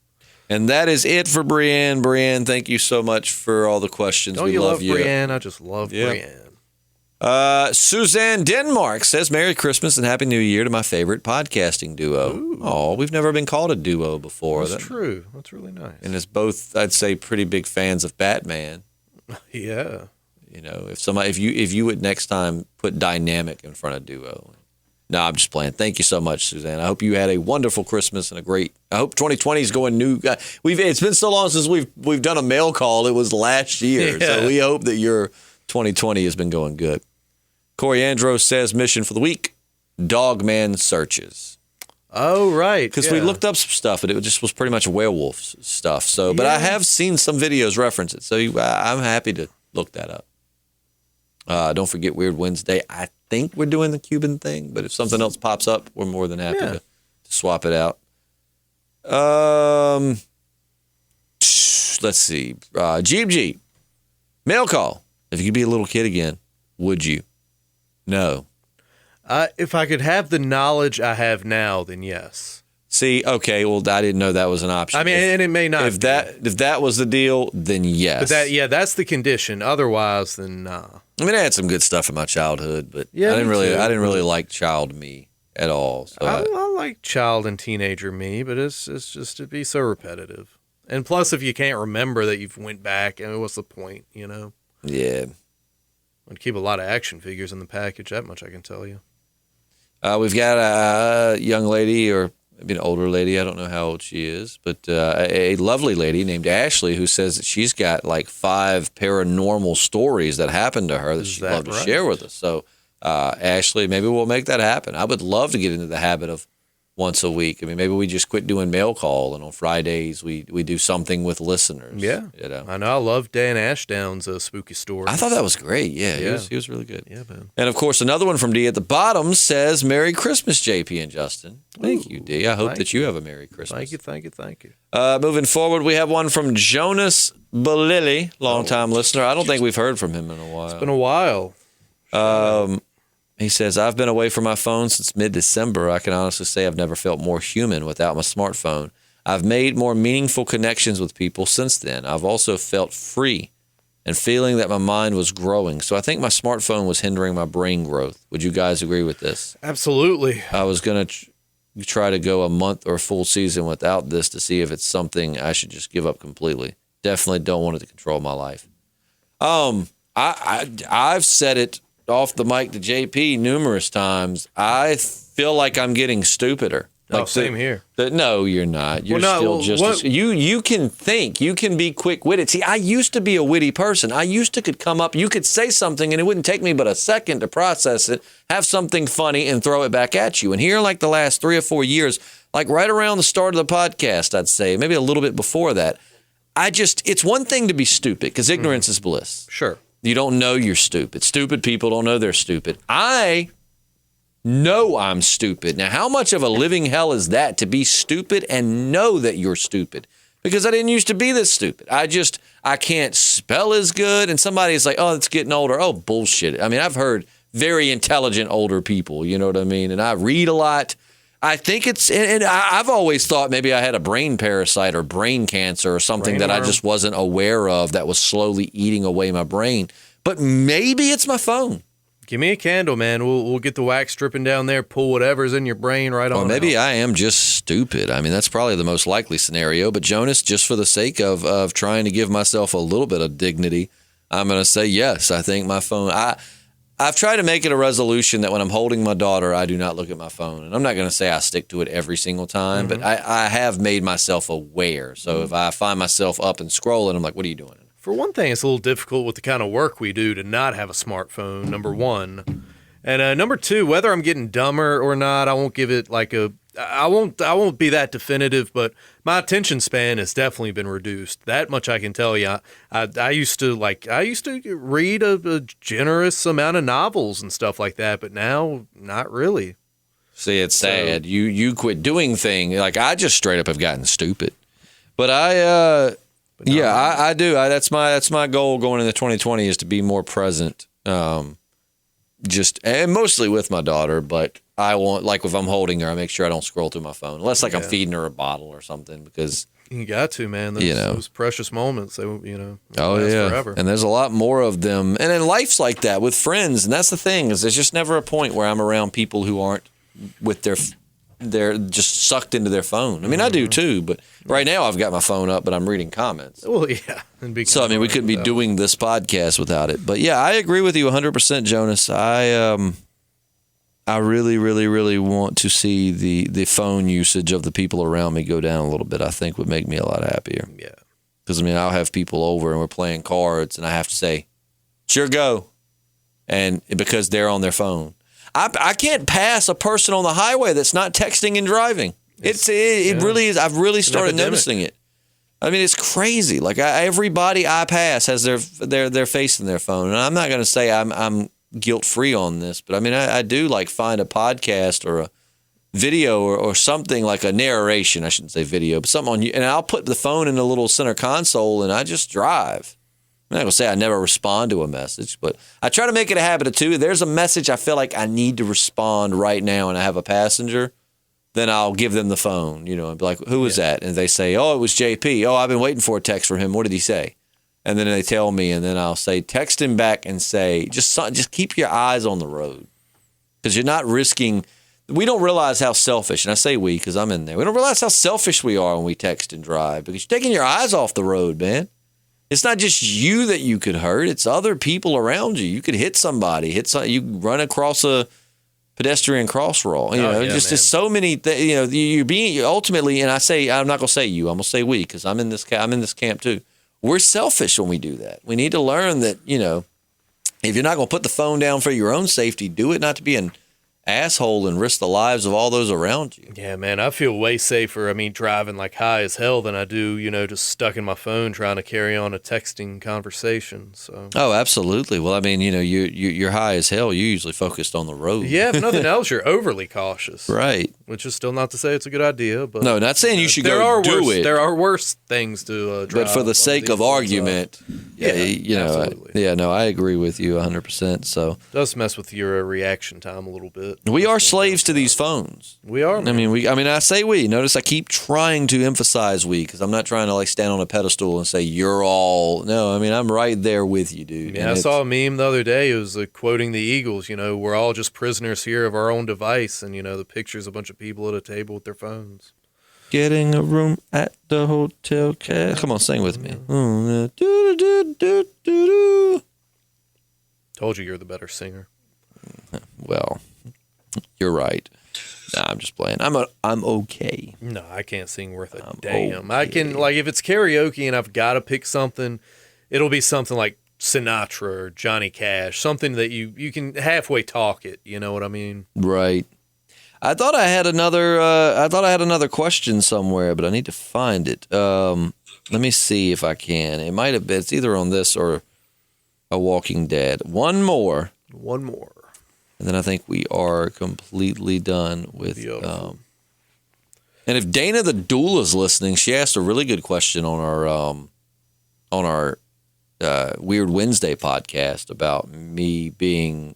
And that is it for Brianne. Brianne, thank you so much for all the questions. Don't you love Brianne? I just love Brianne. Suzanne Denmark says, Merry Christmas and Happy New Year to my favorite podcasting duo. Oh, we've never been called a duo before. That's true. That's really nice. And it's both, I'd say, pretty big fans of Batman. Yeah. If you would next time put dynamic in front of duo. No, I'm just playing. Thank you so much, Suzanne. I hope you had a wonderful Christmas and I hope 2020 is going new. It's been so long since we've done a mail call. It was last year. Yeah. So we hope that your 2020 has been going good. Corey Andros says mission for the week, Dogman searches. Oh, right. Because we looked up some stuff, and it just was pretty much werewolf stuff. So, but I have seen some videos reference it. So I'm happy to look that up. Don't forget Weird Wednesday. I think we're doing the Cuban thing, but if something else pops up, we're more than happy to swap it out. Let's see. Jeep. Mail call. If you could be a little kid again, would you? No. If I could have the knowledge I have now, then yes. See, okay, well, I didn't know that was an option. I mean, and it may not. If that was the deal, then yes. But that's the condition. Otherwise, then nah. I mean, I had some good stuff in my childhood, but I didn't really like child me at all. So I like child and teenager me, but it's just to be so repetitive. And plus, if you can't remember that you've went back, what's the point? Yeah. I'd keep a lot of action figures in the package. That much I can tell you. We've got a young lady, or maybe an older lady. I don't know how old she is, but a lovely lady named Ashley who says that she's got like 5 paranormal stories that happened to her that she'd love to share with us. So, Ashley, maybe we'll make that happen. I would love to get into the habit of once a week. I mean, maybe we just quit doing mail call, and on Fridays we do something with listeners. Yeah. I know. I love Dan Ashdown's spooky story. I thought that was great. Yeah, he was really good. Yeah, man. And, of course, another one from D at the bottom says, Merry Christmas, JP and Justin. Thank you, D. I hope that you have a Merry Christmas. Thank you. Moving forward, we have one from Jonas Balili, longtime listener. I don't think we've heard from him in a while. It's been a while. He says, I've been away from my phone since mid-December. I can honestly say I've never felt more human without my smartphone. I've made more meaningful connections with people since then. I've also felt free and feeling that my mind was growing. So I think my smartphone was hindering my brain growth. Would you guys agree with this? Absolutely. I was going to try to go a month or a full season without this to see if it's something I should just give up completely. Definitely don't want it to control my life. I've said it off the mic to JP numerous times. I feel like I'm getting stupider. Like same here. No, you're not. You're still just you can think. You can be quick-witted. See, I used to be a witty person. Could come up, you could say something, and it wouldn't take me but a second to process it, have something funny, and throw it back at you. And here, like the last 3 or 4 years, like right around the start of the podcast, I'd say, maybe a little bit before that, it's one thing to be stupid, because ignorance is bliss. Sure. You don't know you're stupid. Stupid people don't know they're stupid. I know I'm stupid. Now, how much of a living hell is that to be stupid and know that you're stupid? Because I didn't used to be this stupid. I can't spell as good. And somebody's like, oh, it's getting older. Oh, bullshit. I mean, I've heard very intelligent older people, you know what I mean? And I read a lot. I think I've always thought maybe I had a brain parasite or brain cancer or something that I just wasn't aware of that was slowly eating away my brain. But maybe it's my phone. Give me a candle, man. We'll get the wax dripping down there, pull whatever's in your brain right on. Or maybe out. I am just stupid. I mean, that's probably the most likely scenario. But Jonas, just for the sake of trying to give myself a little bit of dignity, I'm going to say yes. I think my phone. I've tried to make it a resolution that when I'm holding my daughter, I do not look at my phone. And I'm not going to say I stick to it every single time, but I have made myself aware. So if I find myself up and scrolling, I'm like, what are you doing? For one thing, it's a little difficult with the kind of work we do to not have a smartphone, number one. And number two, whether I'm getting dumber or not, I won't give it like I won't be that definitive, but my attention span has definitely been reduced. That much I can tell you. I used to read a generous amount of novels and stuff like that, but now not really. See, it's sad. You quit doing things. Like I just straight up have gotten stupid. But I do. That's my goal going into 2020 is to be more present. And mostly with my daughter, but I want, like if I'm holding her, I make sure I don't scroll through my phone unless I'm feeding her a bottle or something, because you got to, man. Those precious moments, last forever. And there's a lot more of them. And then life's like that with friends, and that's the thing is there's just never a point where I'm around people who aren't with they're just sucked into their phone. I mean, I do too, but right now I've got my phone up, but I'm reading comments. Well, yeah. So, I mean, we couldn't be doing this podcast without it. But yeah, I agree with you 100%, Jonas. I really, really, really want to see the phone usage of the people around me go down a little bit. I think would make me a lot happier. Yeah. Because, I mean, I'll have people over and we're playing cards, and I have to say, sure, go. And because they're on their phone. I can't pass a person on the highway that's not texting and driving. It really is. I've really started noticing it. I mean, it's crazy. Like everybody I pass has their face in their phone, and I'm not going to say I'm guilt free on this, but I mean, I do like find a podcast or a video or something like a narration. I shouldn't say video, but something on you, and I'll put the phone in the little center console, and I just drive. I'm not going to say I never respond to a message, but I try to make it a habit of two. There's a message I feel like I need to respond right now and I have a passenger, then I'll give them the phone, and be like, who was that? And they say, oh, it was JP. Oh, I've been waiting for a text from him. What did he say? And then they tell me, and then I'll say, text him back and say, just keep your eyes on the road, because you're not risking. We don't realize how selfish, and I say we because I'm in there. We don't realize how selfish we are when we text and drive, because you're taking your eyes off the road, man. It's not just you that you could hurt. It's other people around you. You could hit somebody. You run across a pedestrian crosswalk. There's so many things. You're being ultimately, and I'm not going to say you. I'm going to say we, because I'm in this camp too. We're selfish when we do that. We need to learn that, if you're not going to put the phone down for your own safety, do it not to be an asshole and risk the lives of all those around you. Yeah, man, I feel way safer. I mean, driving like high as hell than I do, just stuck in my phone trying to carry on a texting conversation. So. Oh, absolutely. Well, I mean, you're high as hell. You usually focused on the road. Yeah, if nothing else, you're overly cautious. Right. Which is still not to say it's a good idea, but no, not saying you should go do it. There are worse things to drive. But for the sake of argument, absolutely. Yeah, no, I agree with you 100%. So it does mess with your reaction time a little bit. We are slaves to these phones. We are. Man. I mean, I say we. Notice I keep trying to emphasize we because I'm not trying to like stand on a pedestal and say you're all. No, I mean I'm right there with you, dude. Yeah, I saw a meme the other day. It was quoting the Eagles. We're all just prisoners here of our own device, and the picture's a bunch of people at a table with their phones. Getting a room at the hotel. Come on, sing with me. Told you you're the better singer. Well, you're right. Nah, I'm just playing. I'm okay. No, I can't sing worth a damn. Okay. I can if it's karaoke and I've got to pick something, it'll be something like Sinatra or Johnny Cash, something that you can halfway talk it. You know what I mean? Right. I thought I had another question somewhere, but I need to find it. Let me see if I can. It might have been. It's either on this or A Walking Dead. One more. And then I think we are completely done with. And if Dana the Doula is listening, she asked a really good question on our Weird Wednesday podcast about me being,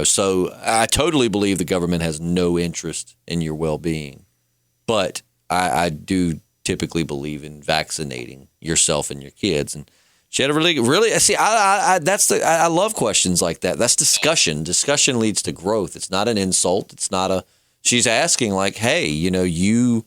so I totally believe the government has no interest in your well-being, but I do typically believe in vaccinating yourself and your kids. And she had a really see. I love questions like that. That's discussion. Discussion leads to growth. It's not an insult. It's not a. She's asking like, hey, you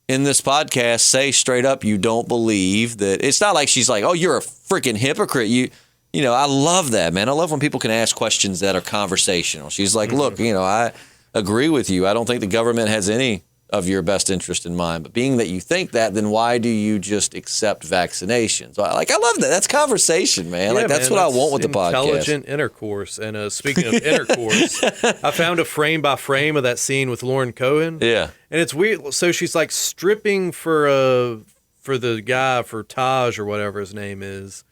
in this podcast say straight up you don't believe that. It's not like she's like, oh, you're a freaking hypocrite. I love that, man. I love when people can ask questions that are conversational. She's like, look, I agree with you. I don't think the government has any of your best interest in mind. But being that you think that, then why do you just accept vaccinations? I love that. That's conversation, man. Yeah, that's what I want with the podcast. Intelligent intercourse. And speaking of intercourse, I found a frame by frame of that scene with Lauren Cohen. Yeah. And it's weird. So she's like stripping for the guy, for Taj or whatever his name is.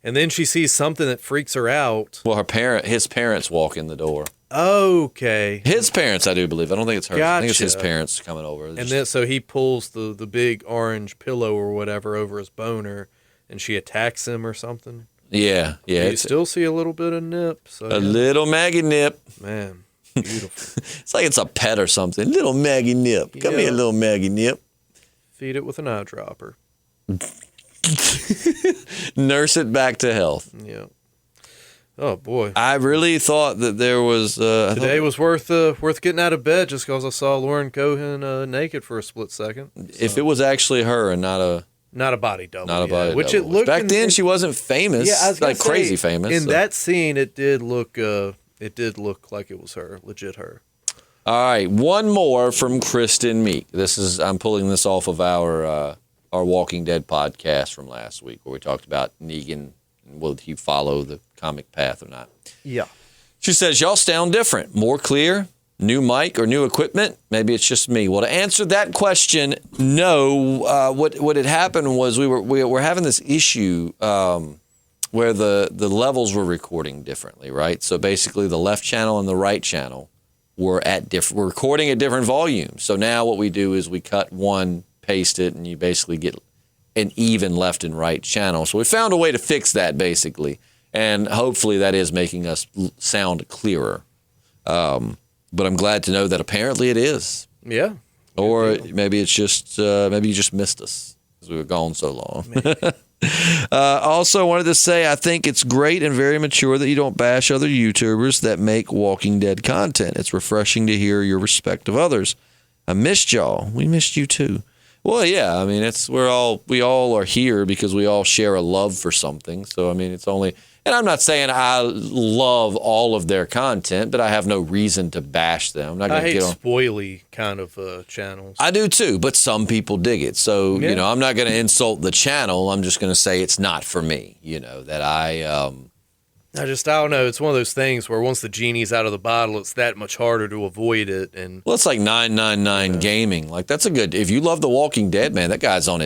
And then she sees something that freaks her out. Well, his parents walk in the door. Okay. His parents, I do believe. I don't think it's hers. Gotcha. I think it's his parents coming over. And then so he pulls the big orange pillow or whatever over his boner, and she attacks him or something. Yeah. You still see a little bit of nip. So, little Maggie nip. Man, beautiful. It's like it's a pet or something. Little Maggie nip. Come here, little Maggie nip. Feed it with an eyedropper. Nurse it back to health. Yeah. Oh boy! I really thought that there was today was worth getting out of bed just because I saw Lauren Cohen naked for a split second. So. If it was actually her and not a body double, which it looked back then she wasn't famous, yeah, I was like say, crazy famous. In that scene, it did look like it was her, legit her. All right, one more from Kristen Meek. I'm pulling this off of our Walking Dead podcast from last week where we talked about Negan. Will he follow the comic path or not? Yeah. She says, y'all sound different, more clear, new mic or new equipment. Maybe it's just me. Well, to answer that question, no. What had happened was we were having this issue where the levels were recording differently, right? So basically the left channel and the right channel were recording at different volumes. So now what we do is we cut one, paste it, and you basically get an even left and right channel. So we found a way to fix that basically. And hopefully that is making us sound clearer. But I'm glad to know that apparently it is. Yeah. Or maybe it's just, maybe you just missed us because we were gone so long. Also wanted to say, I think it's great and very mature that you don't bash other YouTubers that make Walking Dead content. It's refreshing to hear your respect of others. I missed y'all. We missed you too. Well, yeah, I mean, we all are here because we all share a love for something. So, I mean, it's only, and I'm not saying I love all of their content, but I have no reason to bash them. I'm not I hate spoily kind of channels. I do too, but some people dig it. So, I'm not going to insult the channel. I'm just going to say it's not for me, that I don't know. It's one of those things where once the genie's out of the bottle, it's that much harder to avoid it. And well, it's like 999 Gaming. Like that's a good. If you love The Walking Dead, man, that guy's on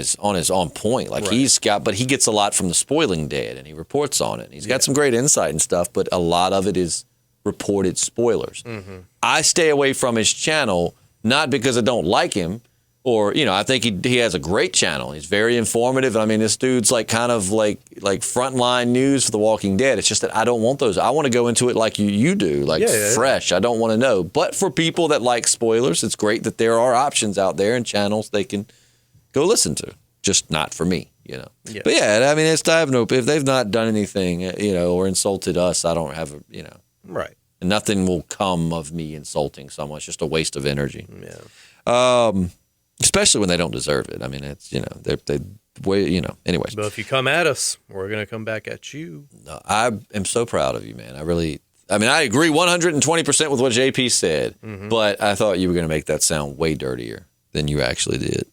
point. Like but he gets a lot from the Spoiling Dead, and he reports on it. He's got some great insight and stuff, but a lot of it is reported spoilers. Mm-hmm. I stay away from his channel not because I don't like him. Or, I think he has a great channel. He's very informative. I mean, this dude's like kind of like frontline news for The Walking Dead. It's just that I don't want those. I want to go into it like you do, fresh. I don't want to know. But for people that like spoilers, it's great that there are options out there and channels they can go listen to. Just not for me, Yeah. But yeah, I mean, if they've not done anything, or insulted us, I don't have, Right. Nothing will come of me insulting someone. It's just a waste of energy. Yeah. Especially when they don't deserve it. I mean, it's, anyways. But if you come at us, we're going to come back at you. No, I am so proud of you, man. I agree 120% with what JP said, but I thought you were going to make that sound way dirtier than you actually did.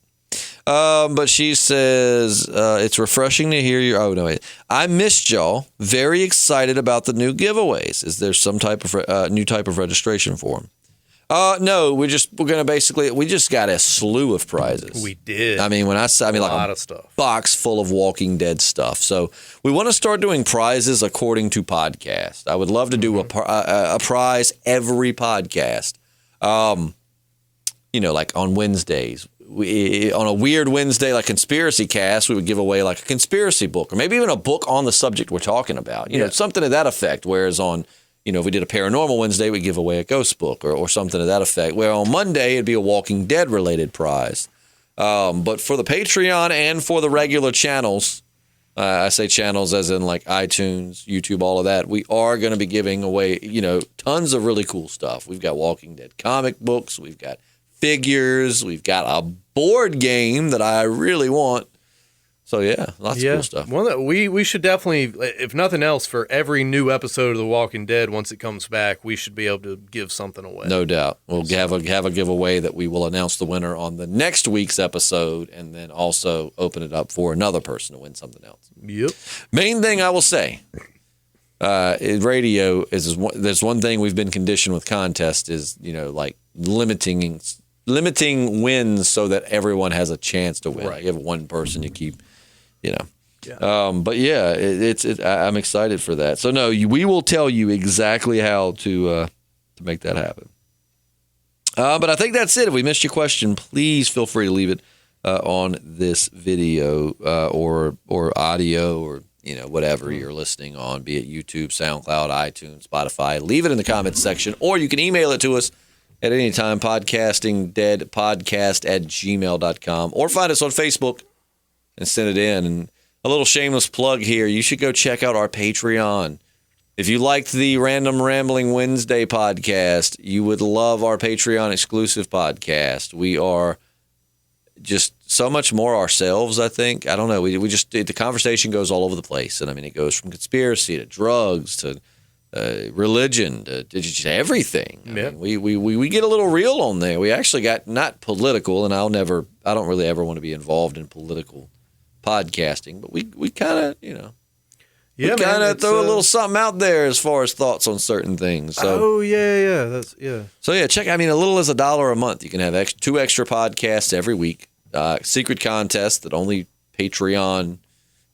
But she says, it's refreshing to hear I missed y'all. Very excited about the new giveaways. Is there some type of new type of registration form? No, we just got a slew of prizes. We did. I mean, like a lot of stuff. Box full of Walking Dead stuff. So we want to start doing prizes according to podcast. I would love to do a prize every podcast. Like on Wednesdays. On a weird Wednesday, like Conspiracy Cast, we would give away like a conspiracy book or maybe even a book on the subject we're talking about. Something to that effect. Whereas on if we did a Paranormal Wednesday, we'd give away a ghost book or something to that effect. Where on Monday, it'd be a Walking Dead-related prize. But for the Patreon and for the regular channels, I say channels as in like iTunes, YouTube, all of that, we are going to be giving away, tons of really cool stuff. We've got Walking Dead comic books. We've got figures. We've got a board game that I really want. So, yeah, lots of cool stuff. One that we should definitely, if nothing else, for every new episode of The Walking Dead, once it comes back, we should be able to give something away. No doubt. We'll have a giveaway that we will announce the winner on the next week's episode and then also open it up for another person to win something else. Yep. Main thing I will say, radio is there's one thing we've been conditioned with contests is, like limiting wins so that everyone has a chance to win. Right. You have one person you keep. But yeah, I'm excited for that. So no, we will tell you exactly how to make that happen. But I think that's it. If we missed your question, please feel free to leave it on this video or audio or whatever you're listening on, be it YouTube, SoundCloud, iTunes, Spotify. Leave it in the comments section, or you can email it to us at any time, podcastingdeadpodcast@gmail.com, or find us on Facebook and send it in. And a little shameless plug here. You should go check out our Patreon. If you liked the Random Rambling Wednesday podcast, you would love our Patreon exclusive podcast. We are just so much more ourselves, I think. I don't know. We just, the conversation goes all over the place. And I mean, it goes from conspiracy to drugs to religion to just everything. I mean, we get a little real on there. We actually got not political, and I don't really ever want to be involved in political podcasting, but we kind of, throw a little something out there as far as thoughts on certain things. So, So check. I mean, a little as $1 a month. You can have 2 extra podcasts every week. Secret contest that only Patreon.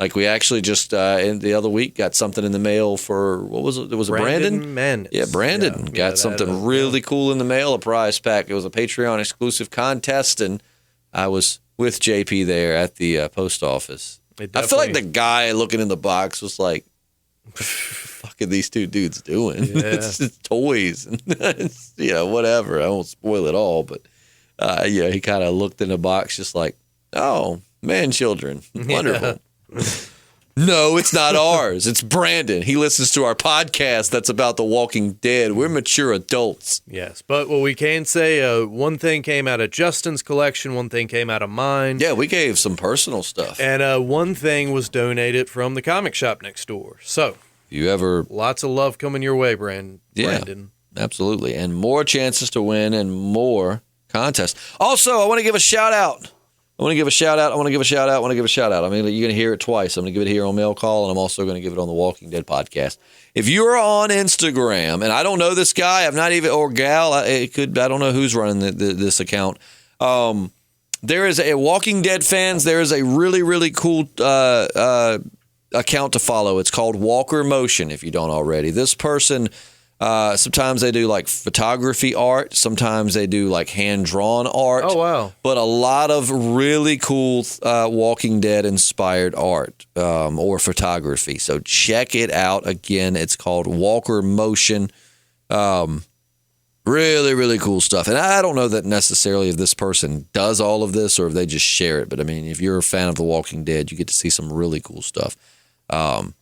Like we actually just in the other week got something in the mail for what was it? Was it Brandon? Manus. Yeah, Brandon got something really cool in the mail. A prize pack. It was a Patreon exclusive contest, and I was with JP there at the post office. I feel like the guy looking in the box was like, what the fuck are these two dudes doing? Yeah. It's toys and whatever. I won't spoil it all, but he kind of looked in the box just like, oh, man, children. Wonderful. No, it's not ours. It's Brandon. He listens to our podcast that's about The Walking Dead. We're mature adults. Yes, but what we can say, one thing came out of Justin's collection, one thing came out of mine. Yeah, we gave some personal stuff. And one thing was donated from the comic shop next door. So, lots of love coming your way, Brandon. Yeah, absolutely. And more chances to win and more contests. Also, I want to give a shout out I want to give a shout out. I want to give a shout out. I want to give a shout out. I mean, you're going to hear it twice. I'm going to give it here on Mail Call, and I'm also going to give it on the Walking Dead podcast. If you are on Instagram, and I don't know this guy, I've not even, or gal, I don't know who's running this account. There is a Walking Dead fans. There is a really, really cool account to follow. It's called Walker Motion, if you don't already. This person, sometimes they do like photography art. Sometimes they do like hand-drawn art. Oh, wow. But a lot of really cool Walking Dead inspired art or photography. So check it out. Again, it's called Walker Motion. Really, really cool stuff. And I don't know that necessarily if this person does all of this or if they just share it. But I mean, if you're a fan of The Walking Dead, you get to see some really cool stuff. And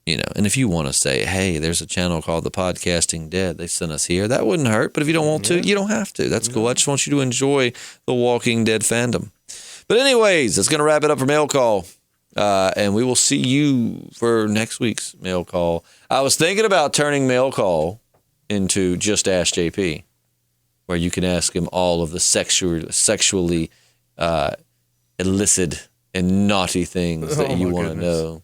if you want to say, hey, there's a channel called The Podcasting Dead, they sent us here, that wouldn't hurt. But if you don't want to, you don't have to. That's cool. I just want you to enjoy The Walking Dead fandom. But anyways, that's going to wrap it up for Mail Call. And we will see you for next week's Mail Call. I was thinking about turning Mail Call into Just Ask JP, where you can ask him all of the sexually illicit and naughty things that you want to know.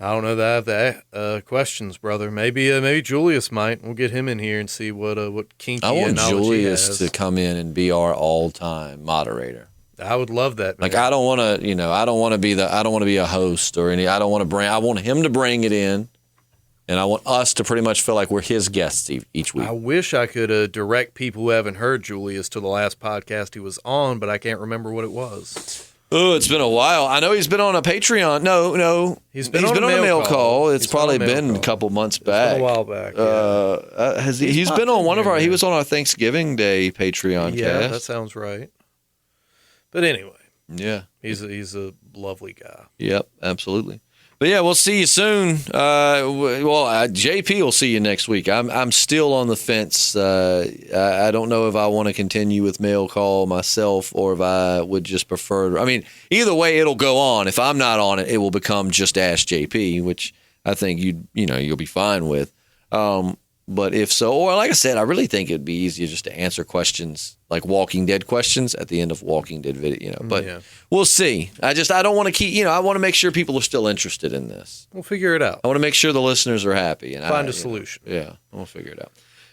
I don't know that I have the questions, brother. Maybe Julius might. We'll get him in here and see what kinky knowledge I want Julius he has. to come in and be our all-time moderator. I would love that, man. Like I don't want to be a host or any. I want him to bring it in, and I want us to pretty much feel like we're his guests each week. I wish I could direct people who haven't heard Julius to the last podcast he was on, but I can't remember what it was. Oh, it's been a while. I know he's been on a Patreon. No. He's been on a mail call. It's probably been a couple months back. It's been a while back. Yeah. He's been on one of our. He was on our Thanksgiving Day Patreon yeah, cast. that sounds right. But anyway, yeah, he's a lovely guy. Yep, absolutely. But yeah, we'll see you soon. JP will see you next week. I'm still on the fence. I don't know if I want to continue with Mail Call myself or if I would just prefer. I mean, either way, it'll go on. If I'm not on it, it will become Just Ask JP, which I think you'll be fine with. But if so, or like I said, I really think it'd be easier just to answer questions like Walking Dead questions at the end of Walking Dead video. But we'll see. I don't want to keep. I want to make sure people are still interested in this. We'll figure it out. I want to make sure the listeners are happy and find a solution. Yeah, we'll figure it out.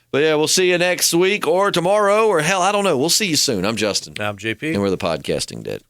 But yeah, we'll see you next week or tomorrow or hell, I don't know. We'll see you soon. I'm Justin. I'm JP, and we're the Podcasting Dead.